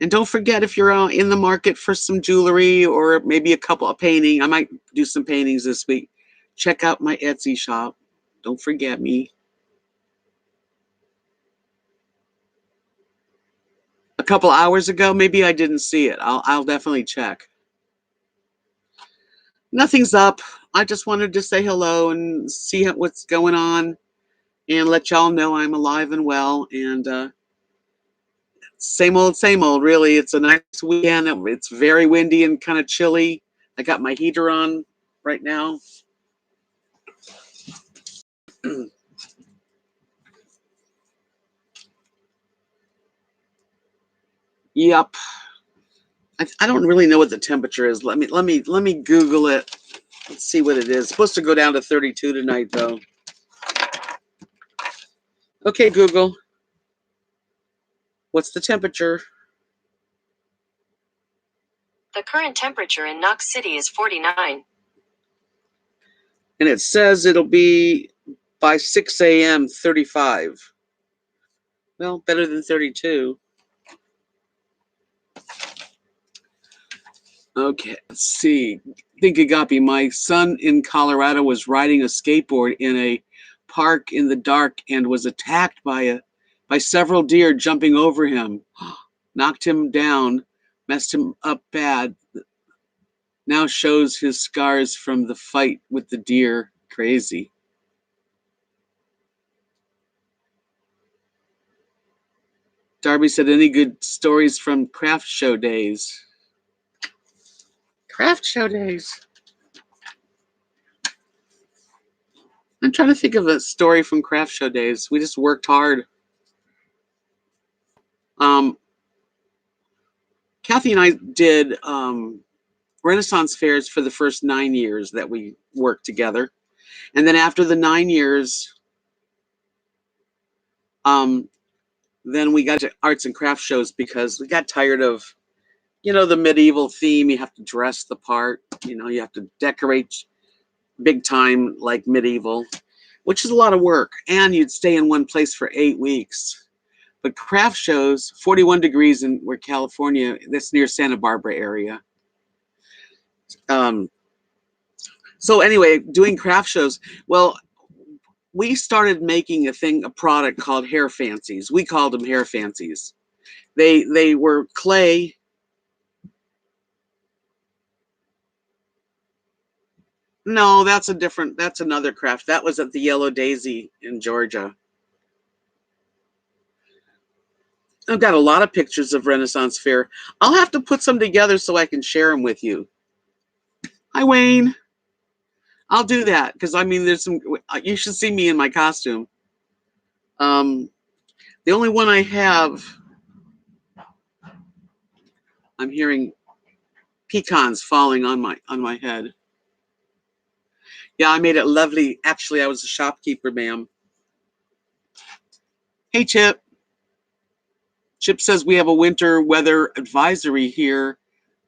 And don't forget, if you're in the market for some jewelry or maybe a couple of painting, I might do some paintings this week. Check out my Etsy shop. Don't forget me. A couple hours ago, maybe I didn't see it. I'll definitely check. Nothing's up. I just wanted to say hello and see what's going on and let y'all know I'm alive and well. And same old, really. It's a nice weekend. It's very windy and kind of chilly. I got my heater on right now. Yep. I don't really know what the temperature is. Let me Google it. Let's see what it is. It's supposed to go down to 32 tonight, though. Okay, Google. What's the temperature? The current temperature in Knox City is 49. And it says it'll be by 6 a.m. 35. Well, better than 32. Okay, let's see. Think it got me. My son in Colorado was riding a skateboard in a park in the dark and was attacked by several deer jumping over him. Knocked him down, messed him up bad. Now shows his scars from the fight with the deer. Crazy. Darby said, any good stories from craft show days? Craft show days. I'm trying to think of a story from craft show days. We just worked hard. Kathy and I did Renaissance fairs for the first 9 years that we worked together. And then after the 9 years, then we got to arts and craft shows because we got tired of, the medieval theme. You have to dress the part, you have to decorate big time like medieval, which is a lot of work. And you'd stay in one place for 8 weeks. But craft shows, 41 degrees in California, that's near Santa Barbara area. So anyway, doing craft shows, well, we started making a product called hair fancies. We called them hair fancies. They were clay. No, that's another craft. That was at the Yellow Daisy in Georgia. I've got a lot of pictures of Renaissance Fair. I'll have to put some together so I can share them with you. Hi, Wayne. I'll do that because there's some. You should see me in my costume. The only one I have, I'm hearing pecans falling on my head. Yeah, I made it lovely. Actually, I was a shopkeeper, ma'am. Hey, Chip. Chip says we have a winter weather advisory here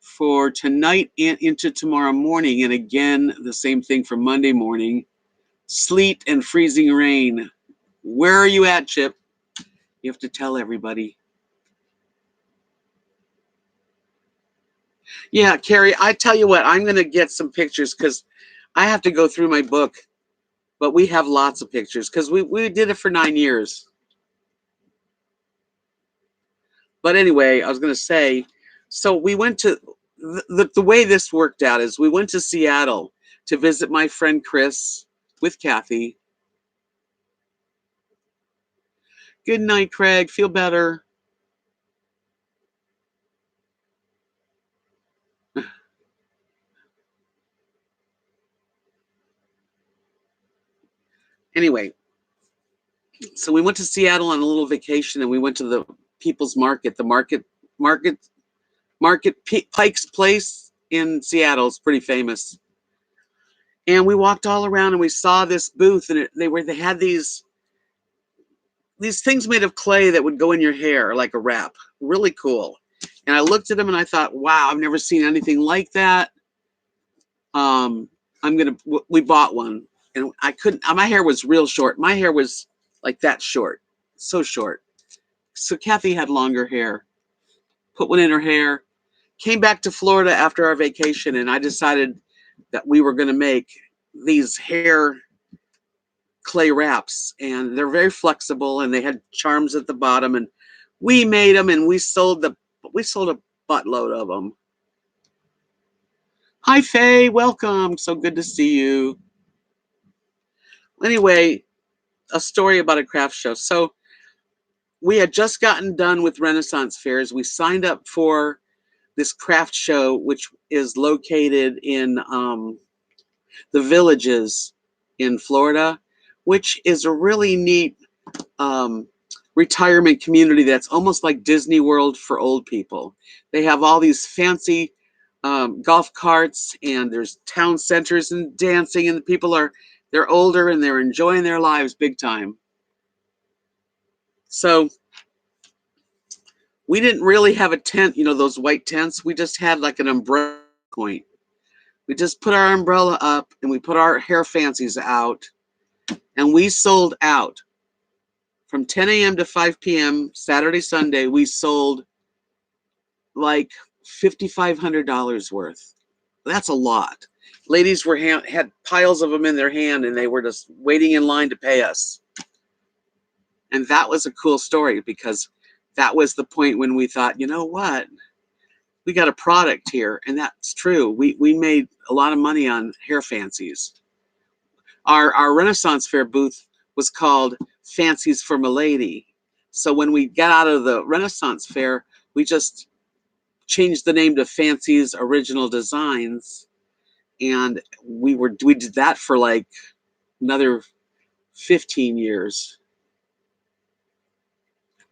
for tonight and into tomorrow morning. And again, the same thing for Monday morning. sleet and freezing rain. Where are you at, Chip? You have to tell everybody. Yeah, Carrie, I tell you what, I'm going to get some pictures because I have to go through my book, but we have lots of pictures because we did it for 9 years. But anyway, I was going to say, so we went to, the way this worked out is we went to Seattle to visit my friend Chris with Kathy. Good night, Craig. Feel better. Anyway, so we went to Seattle on a little vacation, and we went to the People's Market, the market Pike's Place in Seattle. It's pretty famous. And we walked all around, and we saw this booth, and they had these things made of clay that would go in your hair like a wrap. Really cool. And I looked at them and I thought, wow, I've never seen anything like that. We bought one, and I couldn't, my hair was real short. My hair was like that short, so short. So Kathy had longer hair, put one in her hair, came back to Florida after our vacation, and I decided that we were going to make these hair clay wraps, and they're very flexible, and they had charms at the bottom, and we made them, and we sold a buttload of them. Hi, Faye, welcome. So good to see you. Anyway, a story about a craft show. So we had just gotten done with Renaissance fairs. We signed up for this craft show, which is located in the Villages in Florida, which is a really neat retirement community that's almost like Disney World for old people. They have all these fancy golf carts, and there's town centers and dancing, and the people they're older and they're enjoying their lives big time. So we didn't really have a tent, those white tents. We just had like an umbrella point. We just put our umbrella up, and we put our hair fancies out, and we sold out. From 10 a.m. to 5 p.m. Saturday, Sunday, we sold like $5,500 worth. That's a lot. Ladies had piles of them in their hand, and they were just waiting in line to pay us. And that was a cool story, because that was the point when we thought, you know what? We got a product here, and that's true. We made a lot of money on hair fancies. Our Renaissance Fair booth was called Fancies for Milady. So when we got out of the Renaissance Fair, we just changed the name to Fancies Original Designs, and we did that for like another 15 years.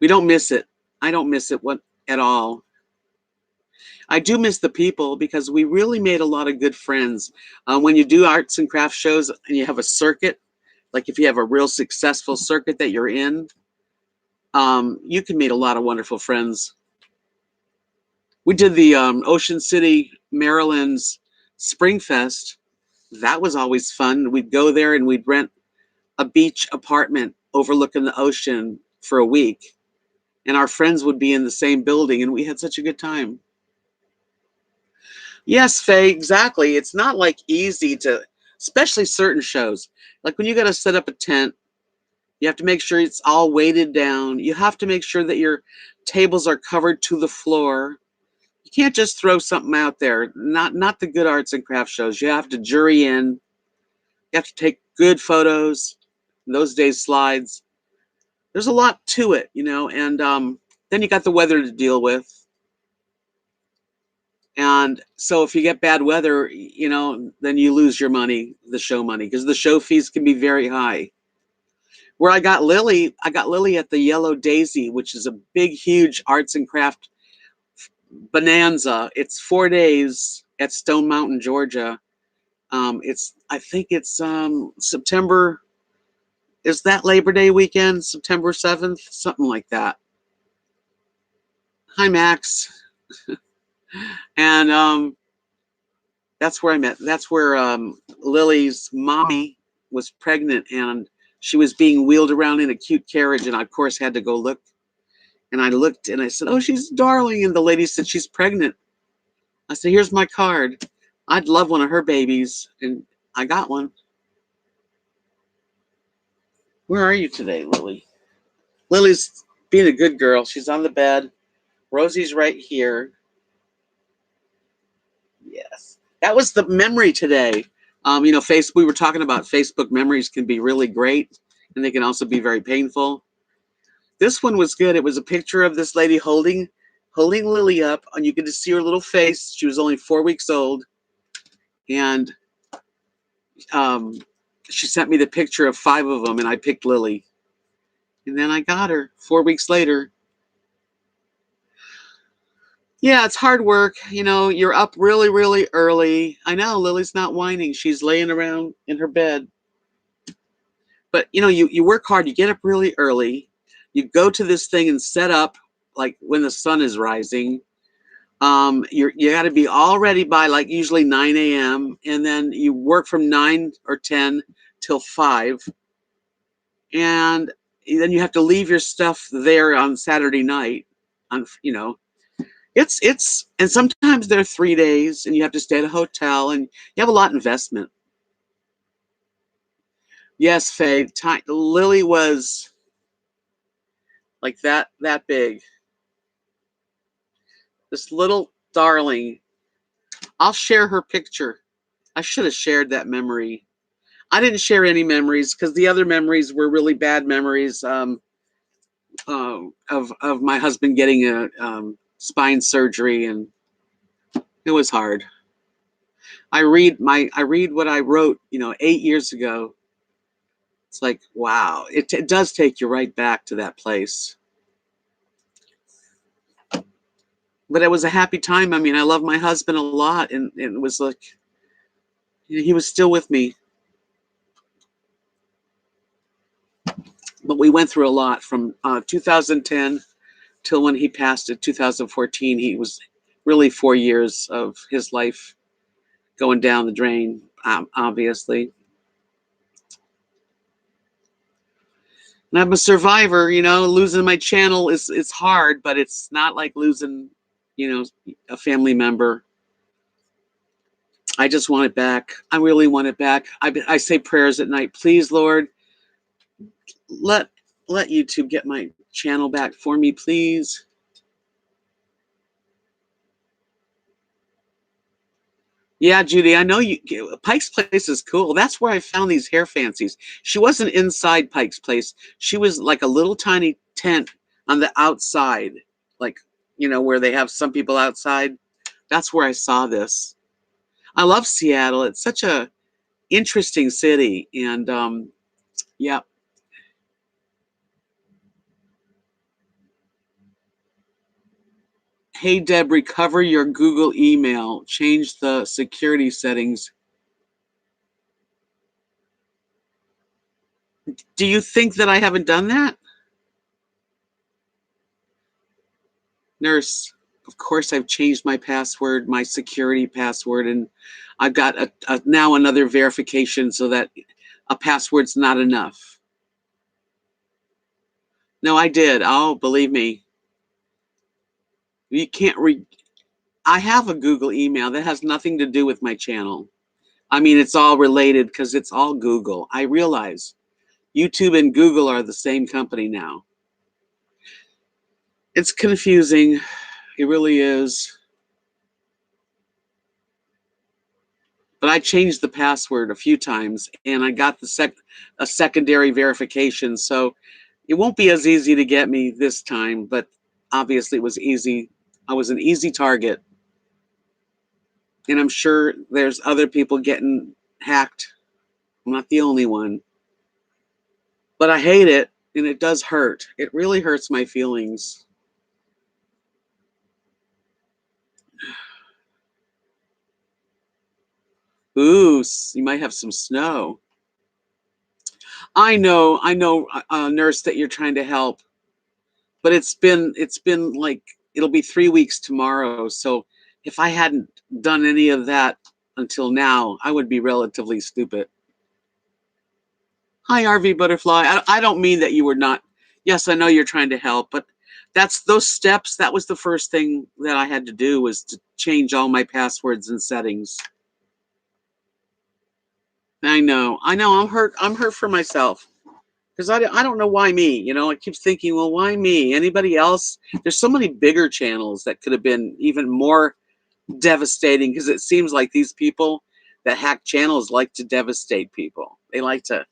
We don't miss it. I don't miss it at all. I do miss the people, because we really made a lot of good friends. When you do arts and crafts shows and you have a circuit, like if you have a real successful circuit that you're in, you can meet a lot of wonderful friends. We did the Ocean City, Maryland's Spring Fest. That was always fun. We'd go there and we'd rent a beach apartment overlooking the ocean for a week, and our friends would be in the same building, and we had such a good time. Yes, Faye, exactly. It's not like easy especially certain shows. Like when you got to set up a tent, you have to make sure it's all weighted down. You have to make sure that your tables are covered to the floor. You can't just throw something out there. Not the good arts and crafts shows. You have to jury in. You have to take good photos. In those days, slides. There's a lot to it, and then you got the weather to deal with. And so if you get bad weather, then you lose your money, the show money, because the show fees can be very high. Where I got Lily at the Yellow Daisy, which is a big, huge arts and craft bonanza. It's 4 days at Stone Mountain, Georgia. I think it's September. Is that Labor Day weekend, September 7th? Something like that. Hi, Max. And that's where I met. That's where Lily's mommy was pregnant, and she was being wheeled around in a cute carriage, and I, of course, had to go look. And I looked, and I said, "Oh, she's darling." And the lady said, "She's pregnant." I said, "Here's my card. I'd love one of her babies." And I got one. Where are you today, Lily? Lily's being a good girl. She's on the bed. Rosie's right here. Yes. That was the memory today. We were talking about Facebook memories can be really great, and they can also be very painful. This one was good. It was a picture of this lady holding Lily up, and you could just see her little face. She was only 4 weeks old, and um, she sent me the picture of 5 of them, and I picked Lily. And then I got her 4 weeks later. Yeah, it's hard work. You're up really, really early. I know Lily's not whining. She's laying around in her bed. But you work hard. You get up really early. You go to this thing and set up like when the sun is rising. You got to be all ready by like usually 9 a.m. and then you work from 9 or 10 till 5. And then you have to leave your stuff there on Saturday night. It's and sometimes they're 3 days and you have to stay at a hotel and you have a lot of investment. Yes, Faye. Lily was like that big. This little darling. I'll share her picture. I should have shared that memory. I didn't share any memories because the other memories were really bad memories of my husband getting a spine surgery, and it was hard. I read what I wrote, 8 years ago. It's like, wow, it does take you right back to that place. But it was a happy time. I mean, I love my husband a lot, and it was like he was still with me. But we went through a lot from 2010 till when he passed in 2014. He was really 4 years of his life going down the drain, obviously. And I'm a survivor, losing my channel is hard, but it's not like losing, a family member. I just want it back. I really want it back. I say prayers at night. Please, Lord, let YouTube get my channel back for me, please. Yeah, Judy, I know you. Pike's Place is cool. That's where I found these hair fancies. She wasn't inside Pike's Place. She was like a little tiny tent on the outside, like, where they have some people outside. That's where I saw this. I love Seattle. It's such a interesting city, and yeah. Hey, Deb, recover your Google email. Change the security settings. Do you think that I haven't done that? Nurse, of course I've changed my password, my security password, and I've got now another verification so that a password's not enough. No, I did. Oh, believe me. You can't read. I have a Google email that has nothing to do with my channel. I mean, it's all related because it's all Google. I realize YouTube and Google are the same company now. It's confusing. It really is. But I changed the password a few times, and I got a secondary verification. So it won't be as easy to get me this time, but obviously it was easy. I was an easy target. And I'm sure there's other people getting hacked. I'm not the only one. But I hate it, and it does hurt. It really hurts my feelings. Ooh, you might have some snow. I know, nurse, that you're trying to help, but it's been like it'll be 3 weeks tomorrow. So if I hadn't done any of that until now, I would be relatively stupid. Hi, RV Butterfly. I don't mean that you were not. Yes, I know you're trying to help, but that's those steps. That was the first thing that I had to do, was to change all my passwords and settings. I know. I'm hurt. I'm hurt for myself because I don't know why me. I keep thinking, well, why me? Anybody else? There's so many bigger channels that could have been even more devastating, because it seems like these people that hack channels like to devastate people. They like to,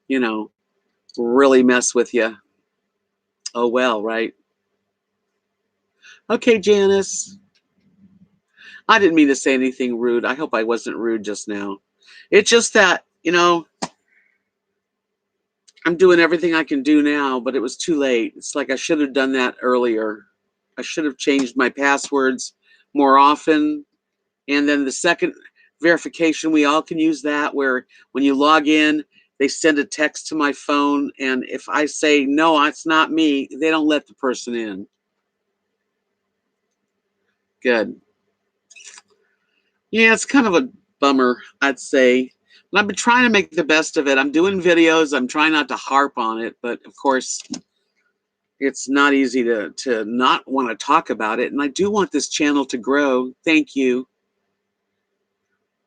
you know, really mess with you. Oh, well, right? Okay, Janice. I didn't mean to say anything rude. I hope I wasn't rude just now. It's just that, I'm doing everything I can do now, but it was too late. It's like I should have done that earlier. I should have changed my passwords more often. And then the second verification, we all can use that, where when you log in, they send a text to my phone. And if I say, no, it's not me, they don't let the person in. Good. Yeah, it's kind of a bummer, I'd say. But I've been trying to make the best of it. I'm doing videos. I'm trying not to harp on it, but of course, it's not easy to not want to talk about it. And I do want this channel to grow. Thank you.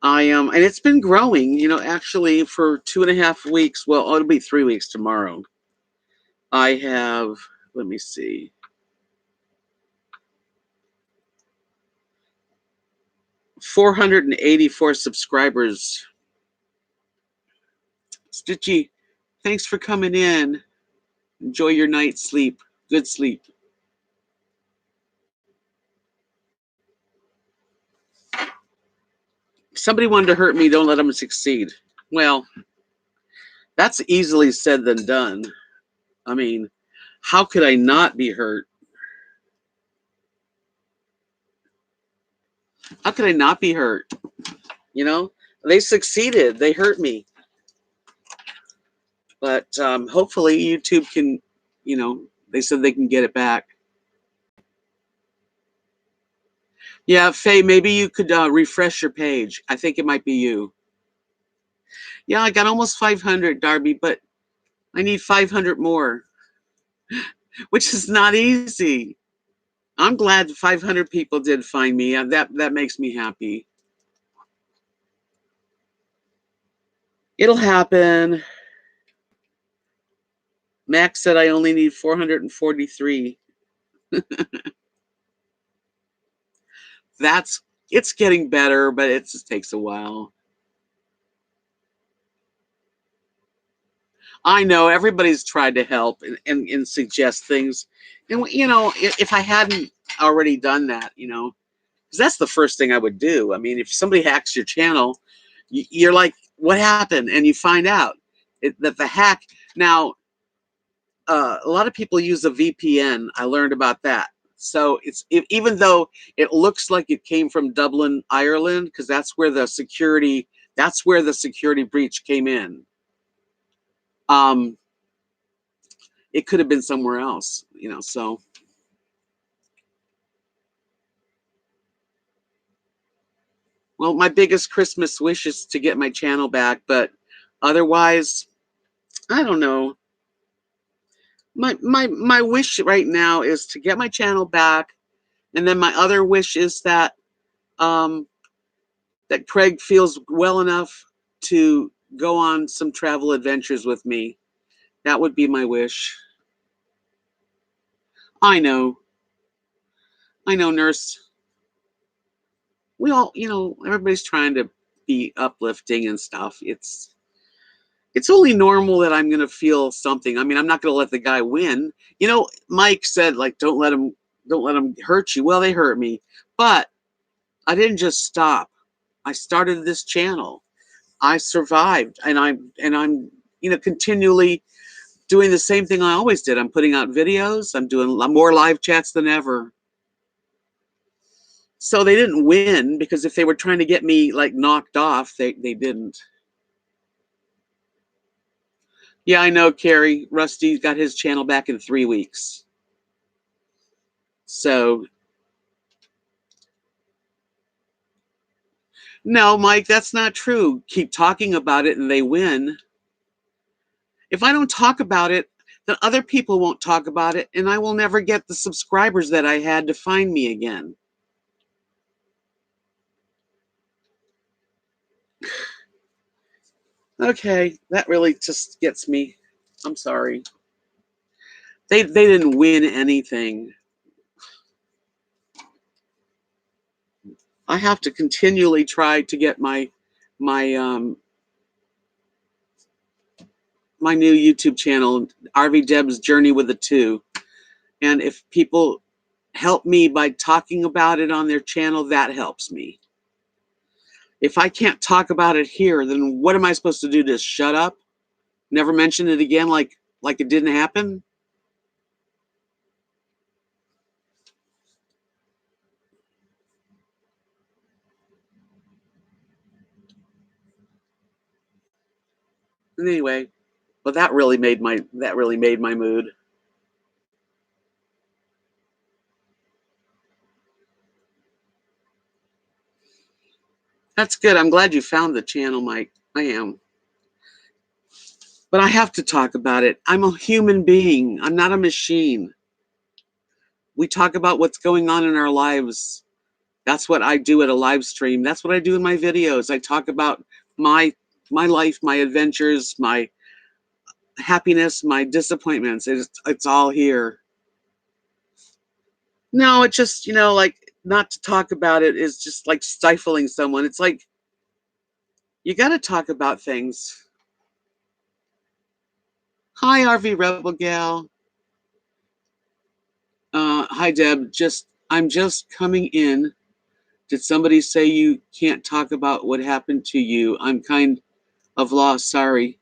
And it's been growing. Actually, for 2.5 weeks. Well, it'll be 3 weeks tomorrow. I have. Let me see. 484 subscribers. Stitchy, thanks for coming in. Enjoy your night's sleep. Good sleep. If somebody wanted to hurt me, don't let them succeed. Well, that's easily said than done. I mean, how could I not be hurt? How could I not be hurt? You know, they succeeded. They hurt me. But hopefully YouTube can, they said they can get it back. Yeah, Faye, maybe you could refresh your page. I think it might be you. Yeah, I got almost 500, Darby, but I need 500 more, which is not easy. I'm glad 500 people did find me. That makes me happy. It'll happen. Max said I only need 443. It's getting better, but it just takes a while. I know everybody's tried to help and suggest things. And, if I hadn't already done that, because that's the first thing I would do. I mean, if somebody hacks your channel, you're like, what happened? And you find out that the hack. Now, a lot of people use a VPN. I learned about that. So even though it looks like it came from Dublin, Ireland, because that's where the security breach came in. It could have been somewhere else, so. Well, my biggest Christmas wish is to get my channel back, but otherwise, I don't know. My wish right now is to get my channel back, and then my other wish is um, that Craig feels well enough to go on some travel adventures with me. That would be my wish. I know, Nurse. We all, everybody's trying to be uplifting and stuff. It's only normal that I'm going to feel something. I mean, I'm not going to let the guy win. Mike said, like, don't let him hurt you. Well, they hurt me, but I didn't just stop. I started this channel. I survived, and I'm continually doing the same thing I always did. I'm putting out videos. I'm doing more live chats than ever. So they didn't win, because if they were trying to get me like knocked off, they didn't. Yeah, I know, Carrie. Rusty got his channel back in 3 weeks. So, no, Mike, that's not true. Keep talking about it and they win. If I don't talk about it, then other people won't talk about it, and I will never get the subscribers that I had to find me again. Okay, that really just gets me. I'm sorry. They didn't win anything. I have to continually try to get my my new YouTube channel, RVDebs Journey with a 2. And if people help me by talking about it on their channel, that helps me. If I can't talk about it here, then what am I supposed to do? Just shut up? Never mention it again like it didn't happen? Anyway, but that really made my mood. That's good. I'm glad you found the channel, Mike. I am. But I have to talk about it. I'm a human being. I'm not a machine. We talk about what's going on in our lives. That's what I do at a live stream. That's what I do in my videos. I talk about my life, my adventures, my happiness, my disappointments. It's all here. No, it just, like, not to talk about it is just like stifling someone. It's like you got to talk about things. Hi, RV Rebel Gal. Hi, Deb. I'm just coming in. Did somebody say you can't talk about what happened to you? I'm kind of lost. Sorry.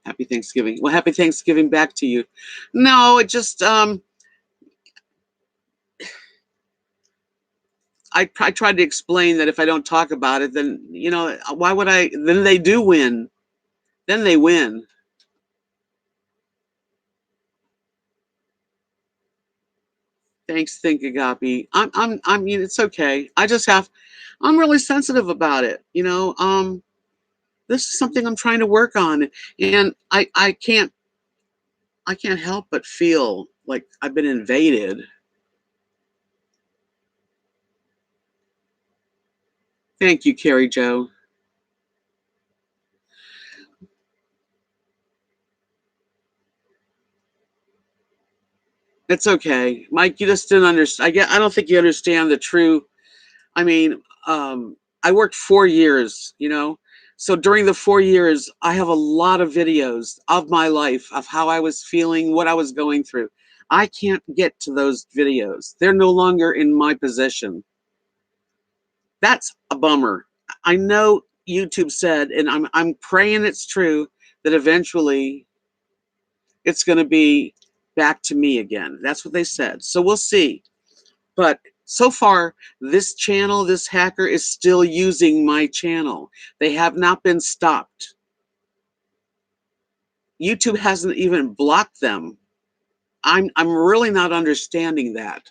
Happy Thanksgiving. Well, happy Thanksgiving back to you. No, it just I tried to explain that if I don't talk about it, then why would I? Then they do win. Then they win. Thanks, think Agape. I mean, it's okay. I'm really sensitive about it. This is something I'm trying to work on, and I can't help but feel like I've been invaded. Thank you, Carrie Joe. It's okay, Mike. You just didn't understand. I don't think you understand the true. I mean, I worked 4 years. So during the 4 years, I have a lot of videos of my life, of how I was feeling, what I was going through. I can't get to those videos. They're no longer in my possession. That's a bummer. I know YouTube said, and I'm praying it's true, that eventually it's going to be back to me again. That's what they said. So we'll see. But so far, this channel, this hacker is still using my channel. They have not been stopped. YouTube hasn't even blocked them. I'm really not understanding that.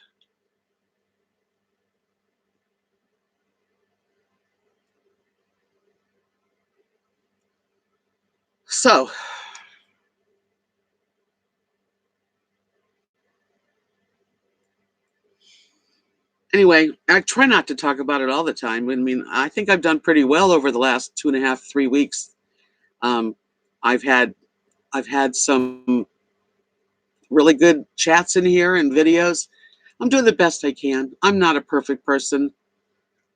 So anyway, I try not to talk about it all the time. I mean, I think I've done pretty well over the last 2.5, 3 weeks. Um, I've had some really good chats in here and videos. I'm doing the best I can. I'm not a perfect person.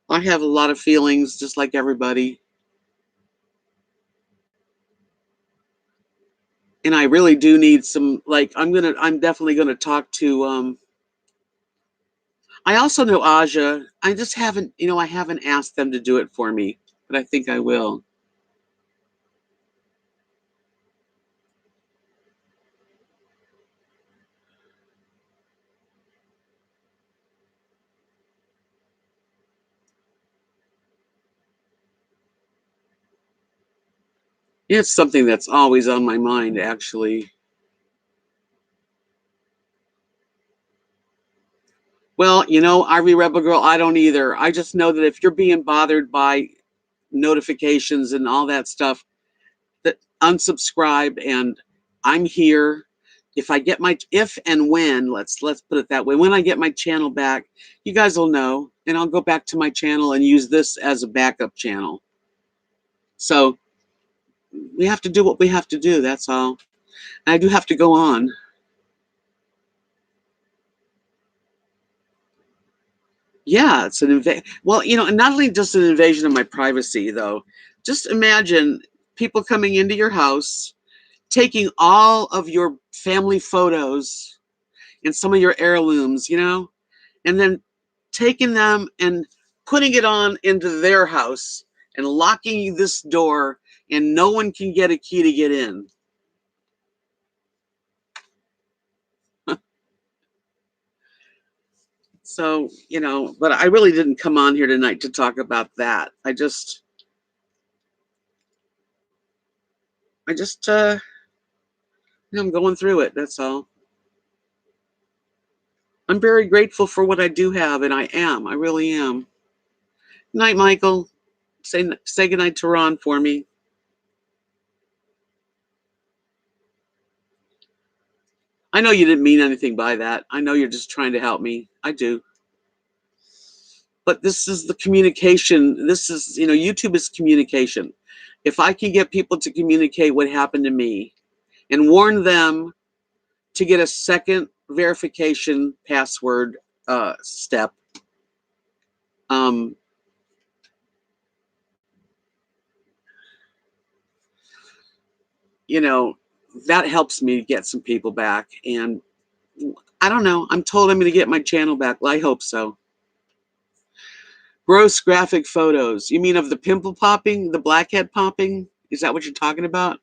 I have a lot of feelings, just like everybody. And I really do need some, like, I'm definitely gonna talk to I also know Aja. I just haven't, I haven't asked them to do it for me, but I think I will. It's something that's always on my mind, actually. Well, RV Rebel Girl, I don't either. I just know that if you're being bothered by notifications and all that stuff, that unsubscribe and I'm here. If I get my, if and when, let's put it that way, when I get my channel back, you guys will know, and I'll go back to my channel and use this as a backup channel. So we have to do what we have to do. That's all. And I do have to go on. Yeah, it's an invasion. Well, you know, and not only just an invasion of my privacy, though. Just imagine people coming into your house, taking all of your family photos and some of your heirlooms, you know, and then taking them and putting it on into their house and locking this door, and no one can get a key to get in. So, you know, but I really didn't come on here tonight to talk about that. I'm going through it. That's all. I'm very grateful for what I do have, and I am. I really am. Night, Michael. Say goodnight to Ron for me. I know you didn't mean anything by that. I know you're just trying to help me. I do. But this is the communication. This is, you know, YouTube is communication. If I can get people to communicate what happened to me and warn them to get a second verification password step, um, you know, that helps me get some people back. And I don't know. I'm told I'm going to get my channel back. Well, I hope so. Gross graphic photos. You mean of the pimple popping, the blackhead popping? Is that what you're talking about?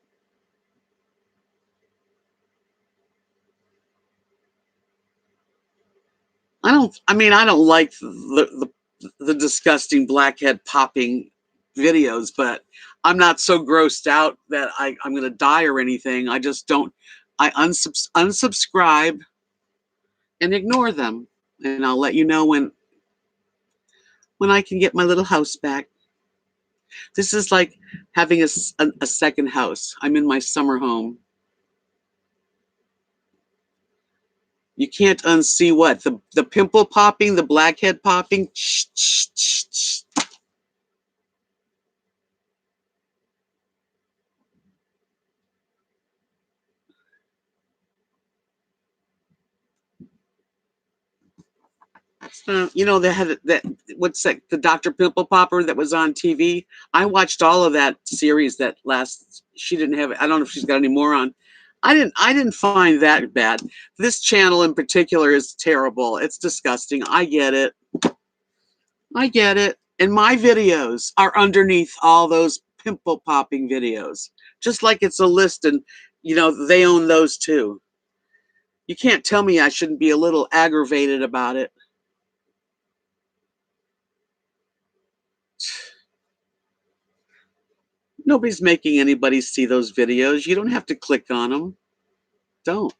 I don't like the disgusting blackhead popping videos, but I'm not so grossed out that I'm going to die or anything. I just don't. I unsubscribe and ignore them, and I'll let you know when I can get my little house back. This is like having a second house. I'm in my summer home. You can't unsee what? The pimple popping, the blackhead popping. You know, they had that, what's that, the Dr. Pimple Popper that was on TV. I watched all of that series that last, she didn't have, I don't know if she's got any more on. I didn't find that bad. This channel in particular is terrible. It's disgusting. I get it. I get it. And my videos are underneath all those pimple popping videos. Just like it's a list, and you know, they own those too. You can't tell me I shouldn't be a little aggravated about it. Nobody's making anybody see those videos. You don't have to click on them. Don't.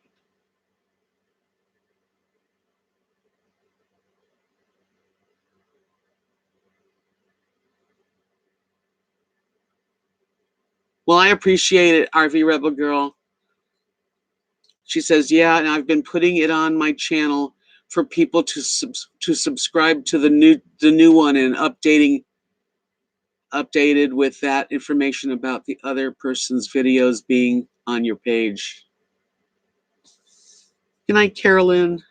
Well, I appreciate it, RV Rebel Girl. She says, yeah, and I've been putting it on my channel for people to subscribe to the new one, and updated with that information about the other person's videos being on your page. Good night, Carolyn.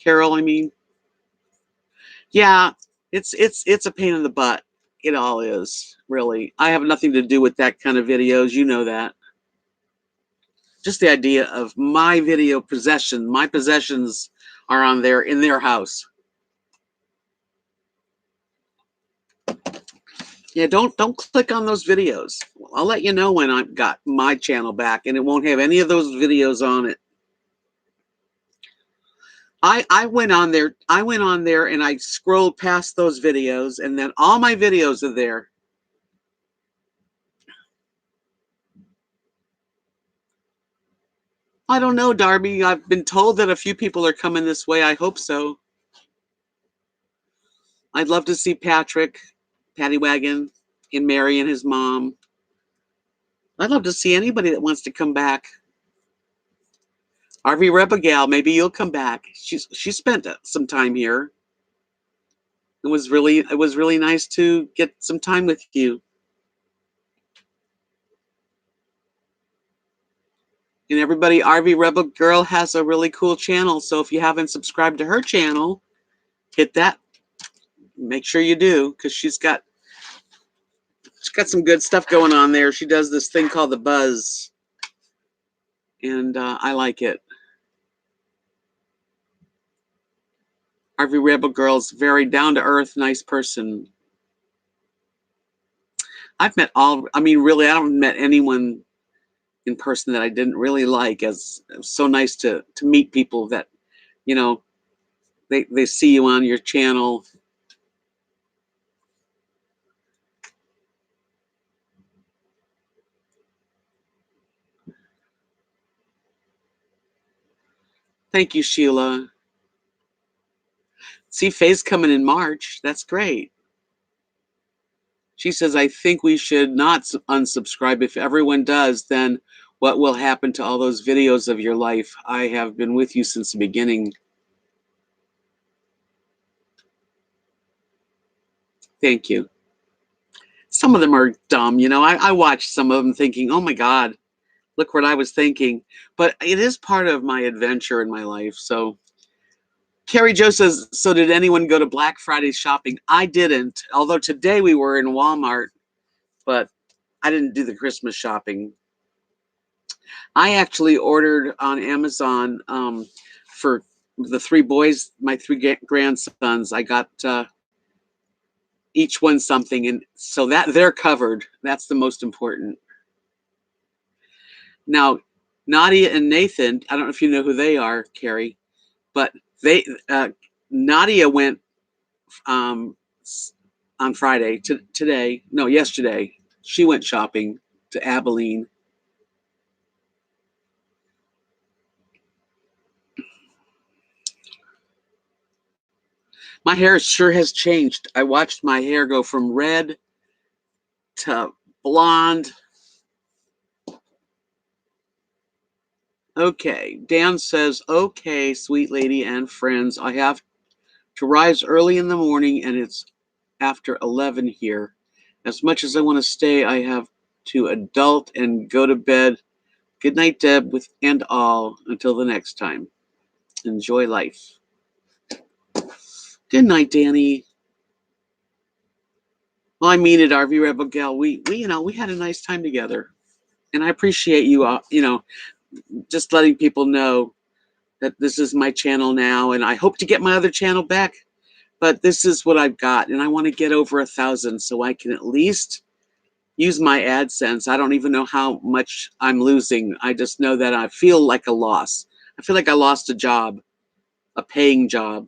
Carol, I mean. Yeah, it's a pain in the butt. It all is, really. I have nothing to do with that kind of videos. You know that. Just the idea of my video possession, my possessions are on there in their house. Yeah, don't click on those videos. I'll let you know when I've got my channel back, and it won't have any of those videos on it. I went on there and I scrolled past those videos, and then all my videos are there. I don't know, Darby. I've been told that a few people are coming this way. I hope so. I'd love to see Patrick, Patty Wagon, and Mary and his mom. I'd love to see anybody that wants to come back. RV Rebel Gal, maybe you'll come back. She spent some time here. It was really nice to get some time with you. And everybody, RV Rebel Girl has a really cool channel. So if you haven't subscribed to her channel, hit that. Make sure you do, because she's got some good stuff going on there. She does this thing called The Buzz, and I like it. RV Rebel Girl's very down-to-earth, nice person. I've met really, I haven't met anyone in person that I didn't really like. As it was so nice to meet people that, you know, they see you on your channel. Thank you, Sheila. See Faye's coming in March. That's great. She says, I think we should not unsubscribe. If everyone does, then what will happen to all those videos of your life? I have been with you since the beginning. Thank you. Some of them are dumb, you know. I watched some of them thinking, oh my God, look what I was thinking. But it is part of my adventure in my life. So Carrie Jo says, so did anyone go to Black Friday shopping? I didn't, although today we were in Walmart, but I didn't do the Christmas shopping. I actually ordered on Amazon for the three boys, my three grandsons. I got each one something, and so that they're covered. That's the most important. Now, Nadia and Nathan, I don't know if you know who they are, Carrie, but Nadia went on Friday yesterday. She went shopping to Abilene. My hair sure has changed. I watched my hair go from red to blonde. Okay, Dan says, okay, sweet lady and friends, I have to rise early in the morning and it's after 11 here. As much as I want to stay, I have to adult and go to bed. Good night, Deb, and all. Until the next time. Enjoy life. Good night, Danny. Well, I mean it, RV Rebel Gal. We had a nice time together. And I appreciate you, just letting people know that this is my channel now. And I hope to get my other channel back. But this is what I've got. And I want to get over 1,000 so I can at least use my AdSense. I don't even know how much I'm losing. I just know that I feel like a loss. I feel like I lost a job, a paying job.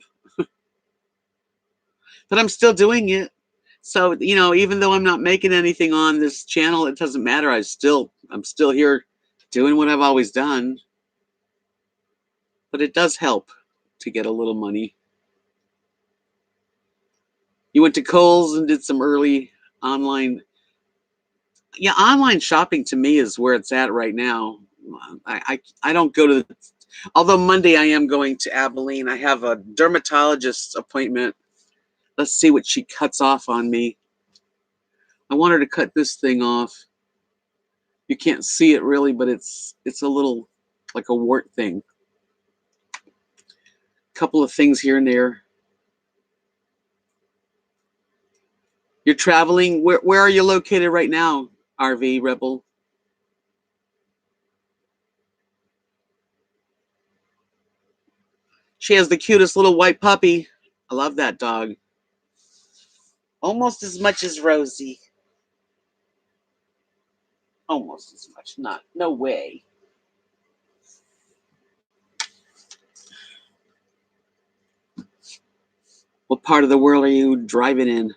But I'm still doing it. So, even though I'm not making anything on this channel, it doesn't matter. I'm still here doing what I've always done. But it does help to get a little money. You went to Kohl's and did some early online. Yeah, online shopping to me is where it's at right now. I don't go to although Monday I am going to Abilene. I have a dermatologist appointment. Let's see what she cuts off on me. I want her to cut this thing off. You can't see it really, but it's a little like a wart thing. A couple of things here and there. You're traveling. Where are you located right now, RV Rebel? She has the cutest little white puppy. I love that dog. Almost as much as Rosie. Almost as much. No way. What part of the world are you driving in?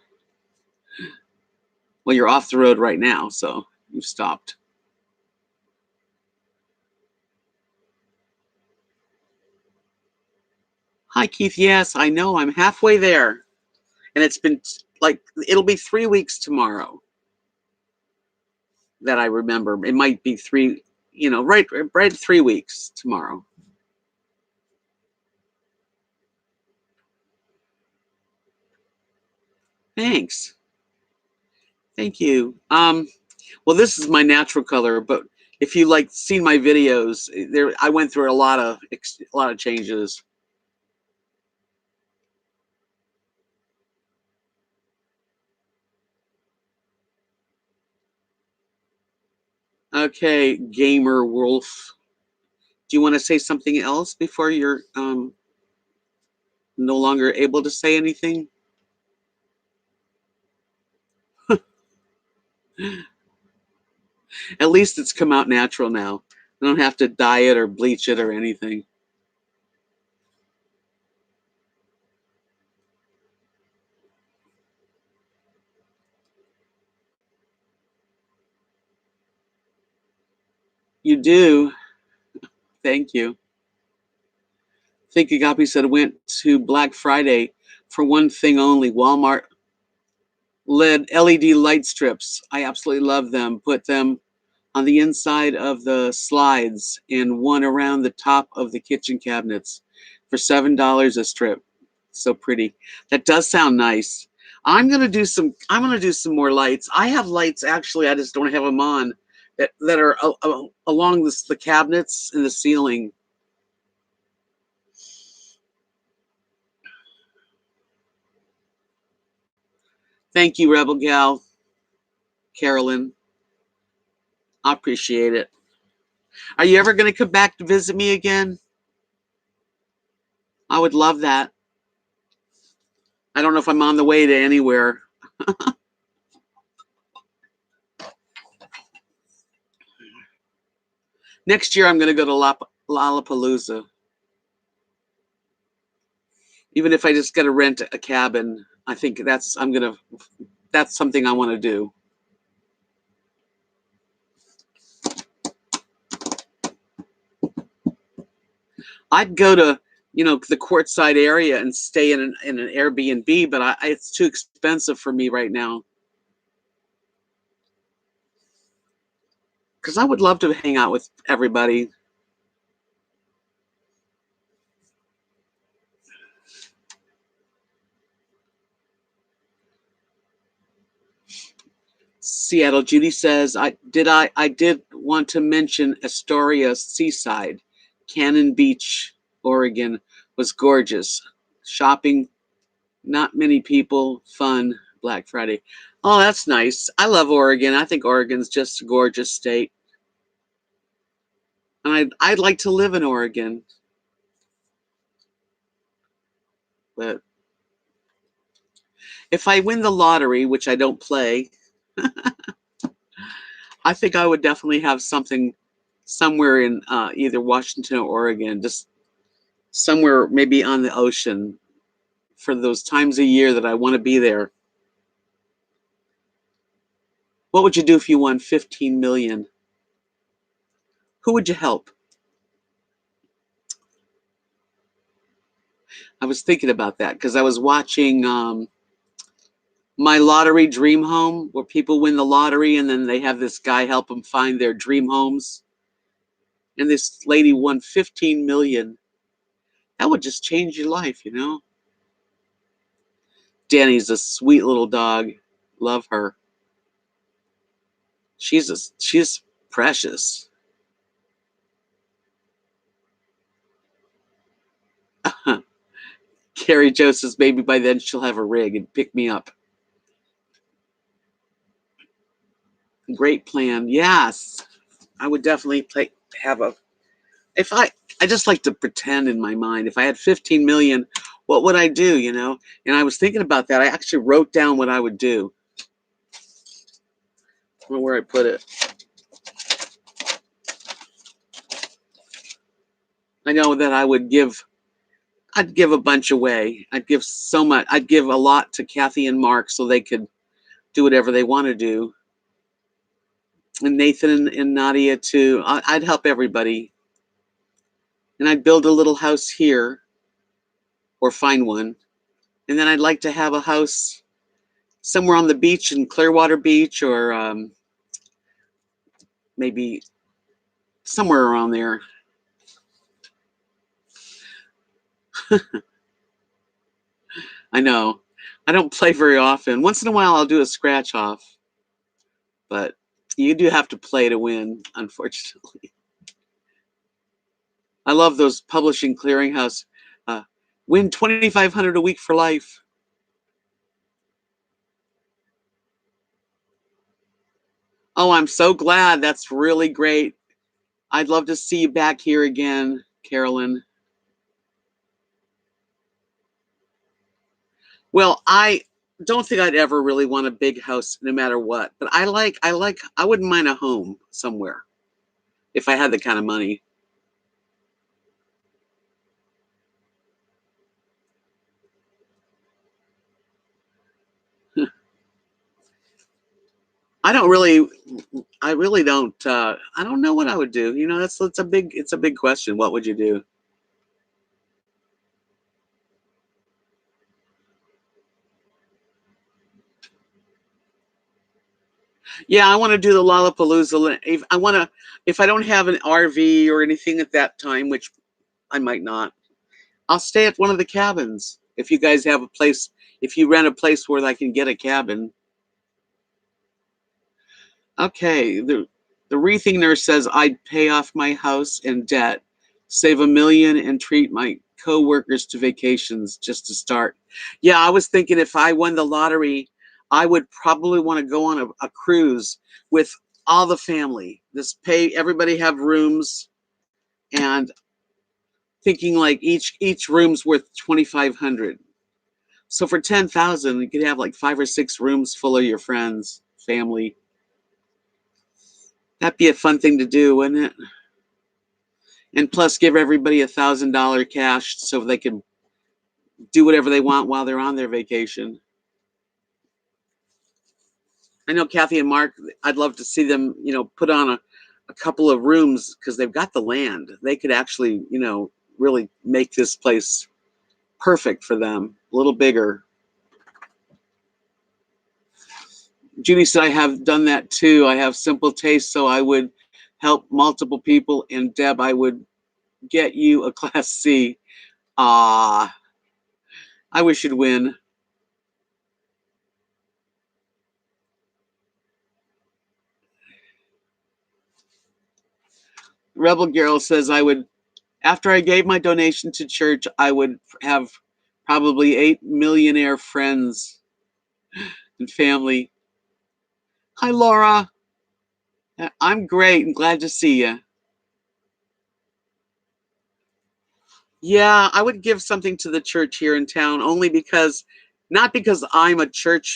Well, you're off the road right now, so you've stopped. Hi, Keith. Yes, I know. I'm halfway there. And it's been it'll be 3 weeks tomorrow that I remember. It might be right 3 weeks tomorrow. thanks. Thank you. Well, this is my natural color, but if you like seen my videos, there I went through a lot of changes. Okay, Gamer Wolf. Do you want to say something else before you're no longer able to say anything? At least it's come out natural now. I don't have to dye it or bleach it or anything. You do. Thank you. Think Agape said went to Black Friday for one thing only. Walmart LED light strips. I absolutely love them. Put them on the inside of the slides and one around the top of the kitchen cabinets for $7 a strip. So pretty. That does sound nice. I'm gonna do some more lights. I have lights actually, I just don't have them on that are along the cabinets and the ceiling. Thank you, Rebel Gal, Carolyn. I appreciate it. Are you ever gonna come back to visit me again? I would love that. I don't know if I'm on the way to anywhere. Next year, I'm going to go to Lollapalooza. Even if I just got to rent a cabin, I think that's something I want to do. I'd go to the Quartzsite area and stay in an Airbnb, but it's too expensive for me right now. Because I would love to hang out with everybody. Seattle Judy says I did want to mention Astoria Seaside, Cannon Beach, Oregon was gorgeous. Shopping, not many people, fun, Black Friday. Oh, that's nice. I love Oregon. I think Oregon's just a gorgeous state. And I'd like to live in Oregon. But if I win the lottery, which I don't play, I think I would definitely have something somewhere in either Washington or Oregon, just somewhere maybe on the ocean for those times a year that I want to be there. What would you do if you won 15 million? Who would you help? I was thinking about that because I was watching My Lottery Dream Home, where people win the lottery and then they have this guy help them find their dream homes. And this lady won 15 million. That would just change your life, you know? Danny's a sweet little dog. Love her. She's precious. Carrie Jo says maybe by then she'll have a rig and pick me up. Great plan. Yes. I would definitely have a if I just like to pretend in my mind if I had 15 million, what would I do, you know? And I was thinking about that. I actually wrote down what I would do. I don't know where I put it. I know that I'd give a bunch away. I'd give so much. I'd give a lot to Kathy and Mark so they could do whatever they want to do. And Nathan and Nadia too. I'd help everybody. And I'd build a little house here or find one. And then I'd like to have a house somewhere on the beach in Clearwater Beach or maybe somewhere around there. I know. I don't play very often. Once in a while, I'll do a scratch off, but you do have to play to win, unfortunately. I love those publishing clearinghouse. Uh, win 2,500 a week for life. Oh, I'm so glad. That's really great. I'd love to see you back here again, Carolyn. Well, I don't think I'd ever really want a big house no matter what, but I wouldn't mind a home somewhere if I had the kind of money. I don't really I really don't I don't know what I would do. You know, it's a big question. What would you do? Yeah, I want to do the Lollapalooza. If I don't have an RV or anything at that time, which I might not, I'll stay at one of the cabins. If you guys have a place, if you rent a place where I can get a cabin. Okay, the wreathing nurse says I'd pay off my house and debt, save $1 million, and treat my co-workers to vacations just to start. Yeah, I was thinking if I won the lottery, I would probably want to go on a cruise with all the family. Just pay everybody have rooms, and thinking like each room's worth 2,500. So for 10,000, you could have like 5 or 6 rooms full of your friends, family. That'd be a fun thing to do, wouldn't it? And plus give everybody $1,000 cash so they can do whatever they want while they're on their vacation. I know Kathy and Mark, I'd love to see them, put on a couple of rooms because they've got the land. They could actually, really make this place perfect for them, a little bigger. Judy said, I have done that too. I have simple taste, so I would help multiple people. And Deb, I would get you a Class C. Ah, I wish you'd win. Rebel Girl says, after I gave my donation to church, I would have probably 8 millionaire friends and family. Hi, Laura. I'm great and glad to see you. Yeah, I would give something to the church here in town only because, not because I'm a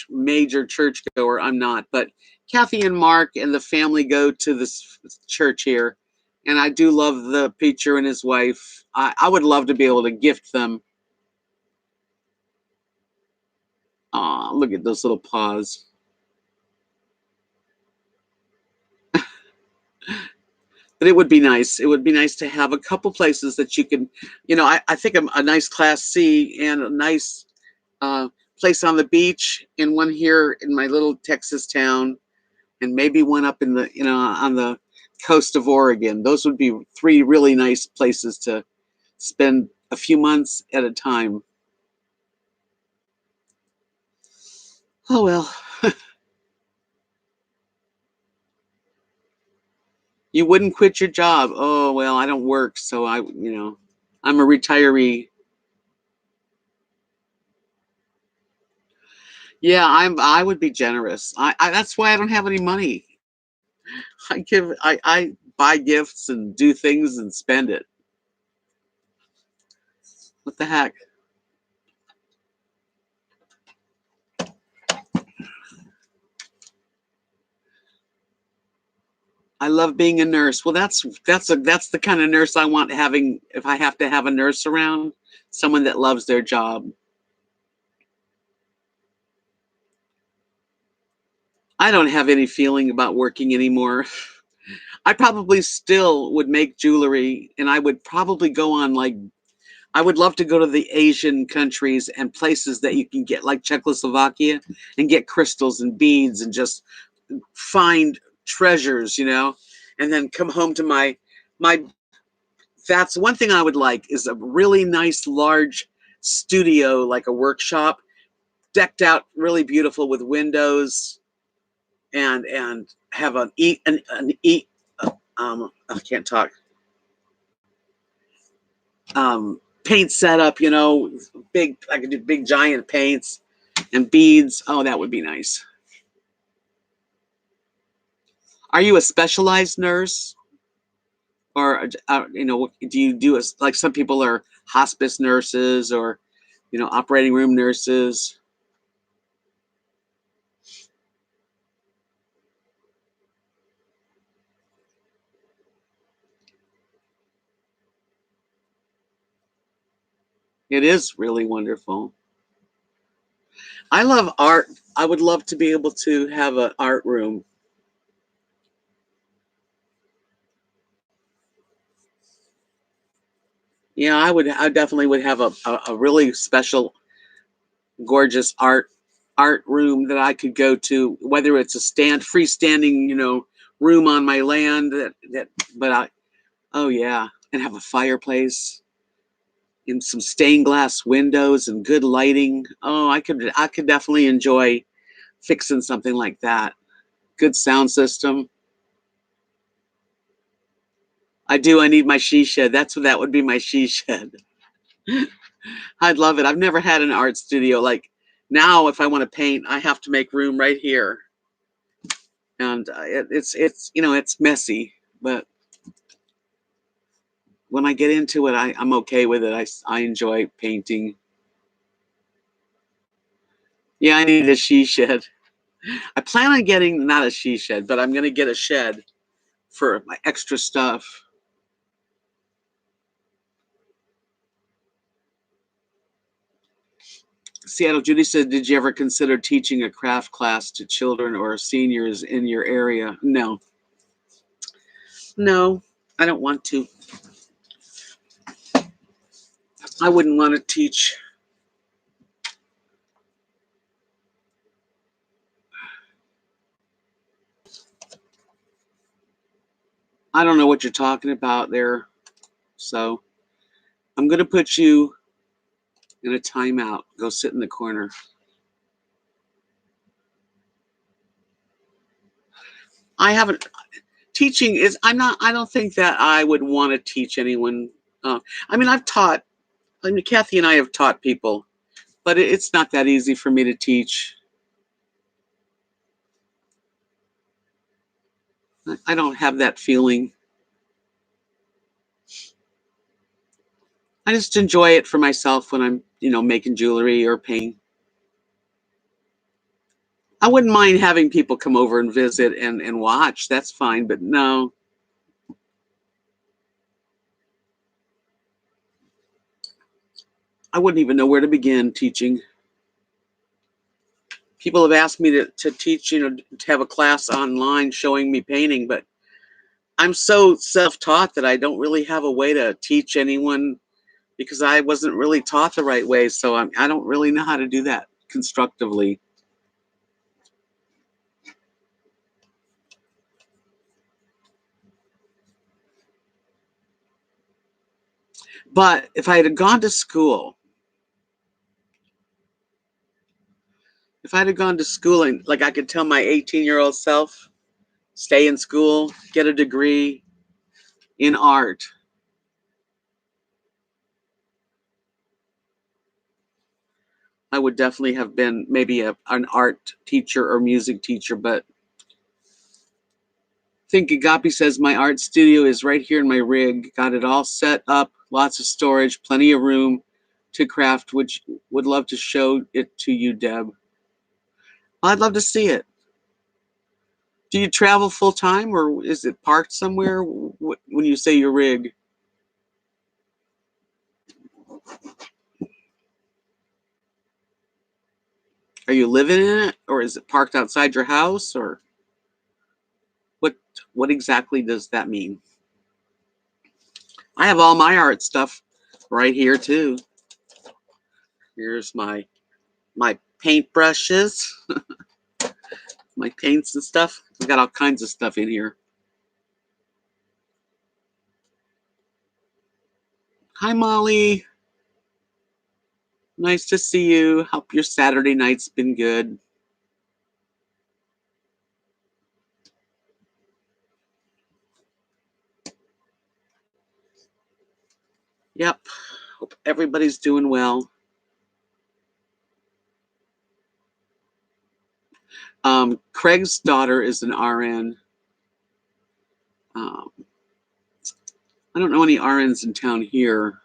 major churchgoer, I'm not, but Kathy and Mark and the family go to this church here, and I do love the preacher and his wife. I would love to be able to gift them. Aw, look at those little paws. But it would be nice. It would be nice to have a couple places that you can, I think a nice Class C and a nice uh, place on the beach, and one here in my little Texas town, and maybe one up in the, on the coast of Oregon. Those would be 3 really nice places to spend a few months at a time. Oh, well. You wouldn't quit your job. Oh, well, I don't work, so I'm a retiree. Yeah, I would be generous. That's why I don't have any money. I buy gifts and do things and spend it. What the heck? I love being a nurse. Well, that's the kind of nurse I want having if I have to have a nurse around, someone that loves their job. I don't have any feeling about working anymore. I probably still would make jewelry, and I would probably go on like I would love to go to the Asian countries and places that you can get like Czechoslovakia and get crystals and beads and just find treasures, and then come home to my that's one thing I would like is a really nice large studio, like a workshop decked out really beautiful with windows and have an I can't talk. Paint setup, you know, big, I could do big giant paints and beads. Oh, that would be nice. Are you a specialized nurse? Or, you know, do you do like some people are hospice nurses or, you know, operating room nurses? It is really wonderful. I love art. I would love to be able to have an art room. Yeah, I would. I definitely would have a really special, gorgeous art room that I could go to, whether it's a freestanding, you know, room on my land but oh yeah, and have a fireplace and some stained glass windows and good lighting. Oh, I could definitely enjoy fixing something like that. Good sound system. I do. I need my she shed. That would be my she shed. I'd love it. I've never had an art studio. Like now, if I want to paint, I have to make room right here, and it's you know it's messy, but when I get into it, I'm okay with it. I enjoy painting. Yeah, I need a she shed. I plan on getting not a she shed, but I'm gonna get a shed for my extra stuff. Seattle Judy said, "Did you ever consider teaching a craft class to children or seniors in your area?" No, no, I don't want to. I wouldn't want to teach. I don't know what you're talking about there. So I'm going to put you in a timeout. Go sit in the corner. I haven't, teaching is, I don't think that I would want to teach anyone. I mean, Kathy and I have taught people, but it's not that easy for me to teach. I don't have that feeling. I just enjoy it for myself when I'm, you know, making jewelry or painting. I wouldn't mind having people come over and visit and watch. That's fine, but no, I wouldn't even know where to begin teaching. People have asked me to teach, you know, to have a class online showing me painting, but I'm so self-taught that I don't really have a way to teach anyone because I wasn't really taught the right way. So I don't really know how to do that constructively. But if I had gone to school and like I could tell my 18-year-old self, stay in school, get a degree in art. I would definitely have been maybe an art teacher or music teacher, but I think Agapi says my art studio is right here in my rig. Got it all set up, lots of storage, plenty of room to craft, which would love to show it to you, Deb. I'd love to see it. Do you travel full time or is it parked somewhere when you say your rig? Are you living in it or is it parked outside your house or what what exactly does that mean? I have all my art stuff right here too. Here's my paint brushes, my paints and stuff. We got all kinds of stuff in here. Hi, Molly. Nice to see you. Hope your Saturday night's been good. Yep. Hope everybody's doing well. Craig's daughter is an RN. I don't know any RNs in town here.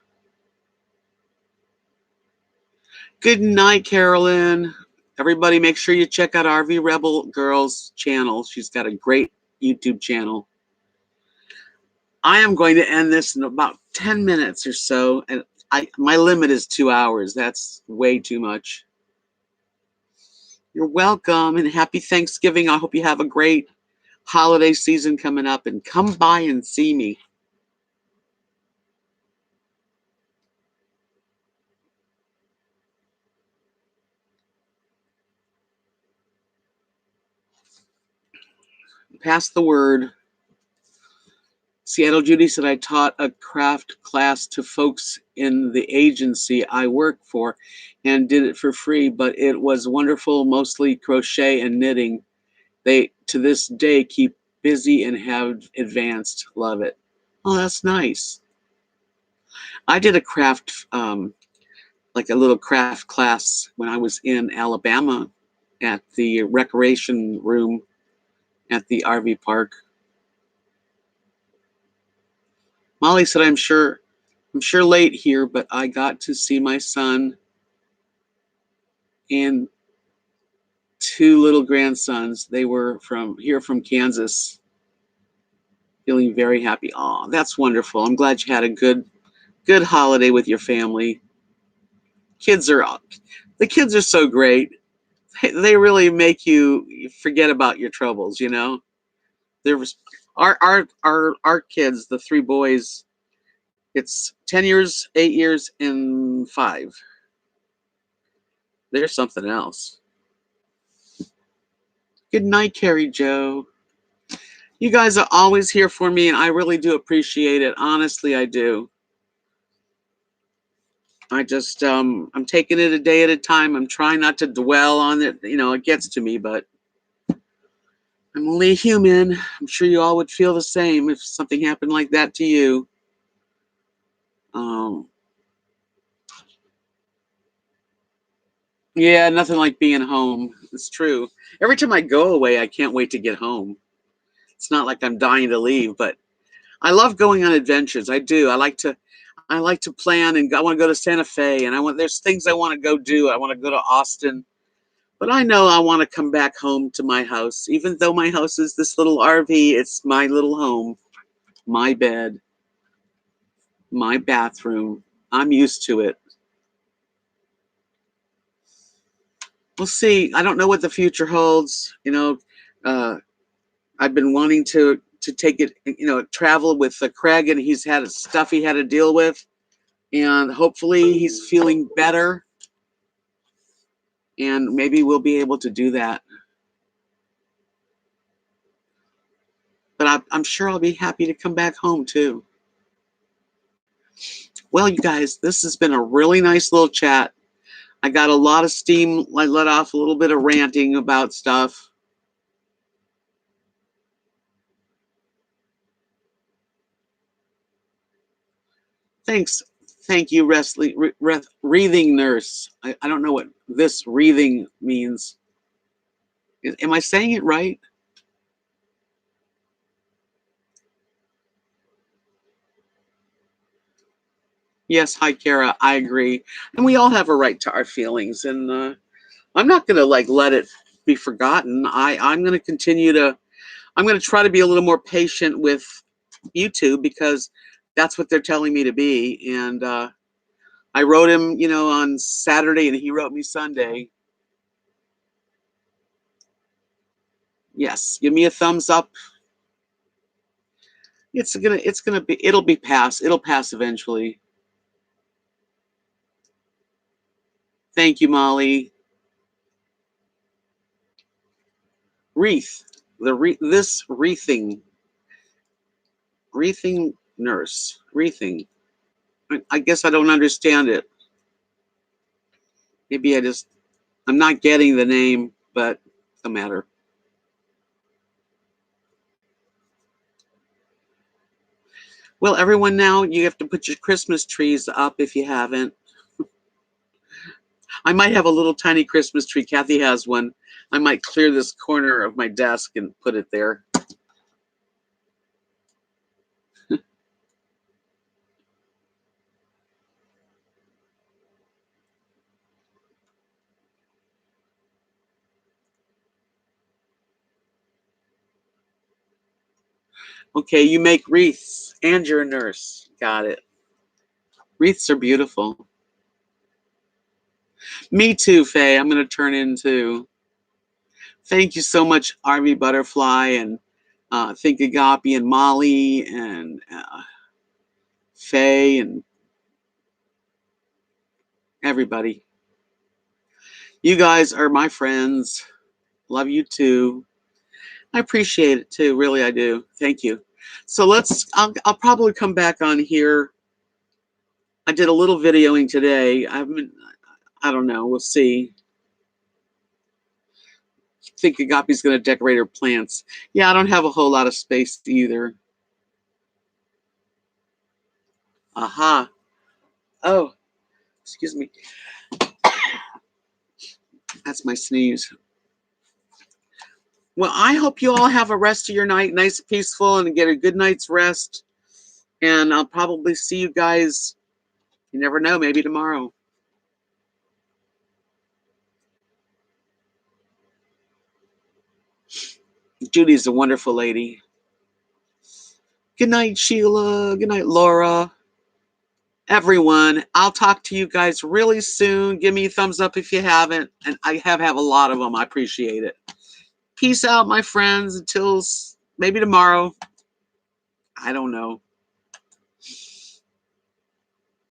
Good night, Carolyn. Everybody, make sure you check out RV Rebel Girl's channel. She's got a great YouTube channel. I am going to end this in about 10 minutes or so, and my limit is 2 hours. That's way too much. You're welcome, and happy Thanksgiving. I hope you have a great holiday season coming up, and come by and see me. Pass the word. Seattle Judy said I taught a craft class to folks in the agency I work for and did it for free, but it was wonderful, mostly crochet and knitting. They, to this day, keep busy and have advanced. Love it. Oh, that's nice. I did a craft, like a little craft class when I was in Alabama at the recreation room at the RV park. Molly said, I'm sure late here, but I got to see my son and 2 little grandsons. They were from Kansas, feeling very happy. Oh, that's wonderful. I'm glad you had a good holiday with your family. The kids are so great. They really make you forget about your troubles, you know. There was our kids, the 3 boys. It's 10 years, 8 years, and 5. They're something else. Good night, Carrie Joe. You guys are always here for me, and I really do appreciate it. Honestly, I do. I just, I'm taking it a day at a time. I'm trying not to dwell on it. You know, it gets to me, but I'm only a human. I'm sure you all would feel the same if something happened like that to you. Um, yeah, nothing like being home. It's true. Every time I go away, I can't wait to get home. It's not like I'm dying to leave, but I love going on adventures. I do. I like to plan, and I want to go to Santa Fe, and there's things I want to go do. I want to go to Austin, but I know I want to come back home to my house. Even though my house is this little RV, it's my little home, my bed, my bathroom. I'm used to it. We'll see. I don't know what the future holds. You know, uh, I've been wanting to take it, you know, travel with Craig, and he's had stuff he had to deal with, and hopefully he's feeling better, and maybe we'll be able to do that. But I'm sure I'll be happy to come back home too. Well, you guys, this has been a really nice little chat. I got a lot of steam. I let off a little bit of ranting about stuff. Thanks. Thank you, Wreathing Nurse. I don't know what this wreathing means. Am I saying it right? Yes, hi, Kara. I agree. And we all have a right to our feelings. And I'm not going to like let it be forgotten. I'm going to continue to, I'm going to try to be a little more patient with YouTube because that's what they're telling me to be. And I wrote him, you know, on Saturday, and he wrote me Sunday. Yes, give me a thumbs up. It'll pass eventually. Thank you, Molly. Wreath, this wreathing nurse, wreathing. I guess I don't understand it. Maybe I'm not getting the name, but no matter. Well, everyone, now you have to put your Christmas trees up if you haven't. I might have a little tiny Christmas tree. Kathy has one. I might clear this corner of my desk and put it there. Okay, you make wreaths and you're a nurse. Got it. Wreaths are beautiful. Me too, Faye. I'm going to turn into. Thank you so much, RV Butterfly, and Think Agape, and Molly, and Faye, and everybody. You guys are my friends. Love you too. I appreciate it too. Really, I do. Thank you. So I'll probably come back on here. I did a little videoing today. I don't know. We'll see. Think Agape's going to decorate her plants. Yeah, I don't have a whole lot of space either. Aha. Oh, excuse me. That's my sneeze. Well, I hope you all have a rest of your night, nice, peaceful, and get a good night's rest. And I'll probably see you guys, you never know, maybe tomorrow. Judy's a wonderful lady. Good night, Sheila. Good night, Laura. Everyone, I'll talk to you guys really soon. Give me a thumbs up if you haven't. And I have a lot of them. I appreciate it. Peace out, my friends. Until maybe tomorrow. I don't know.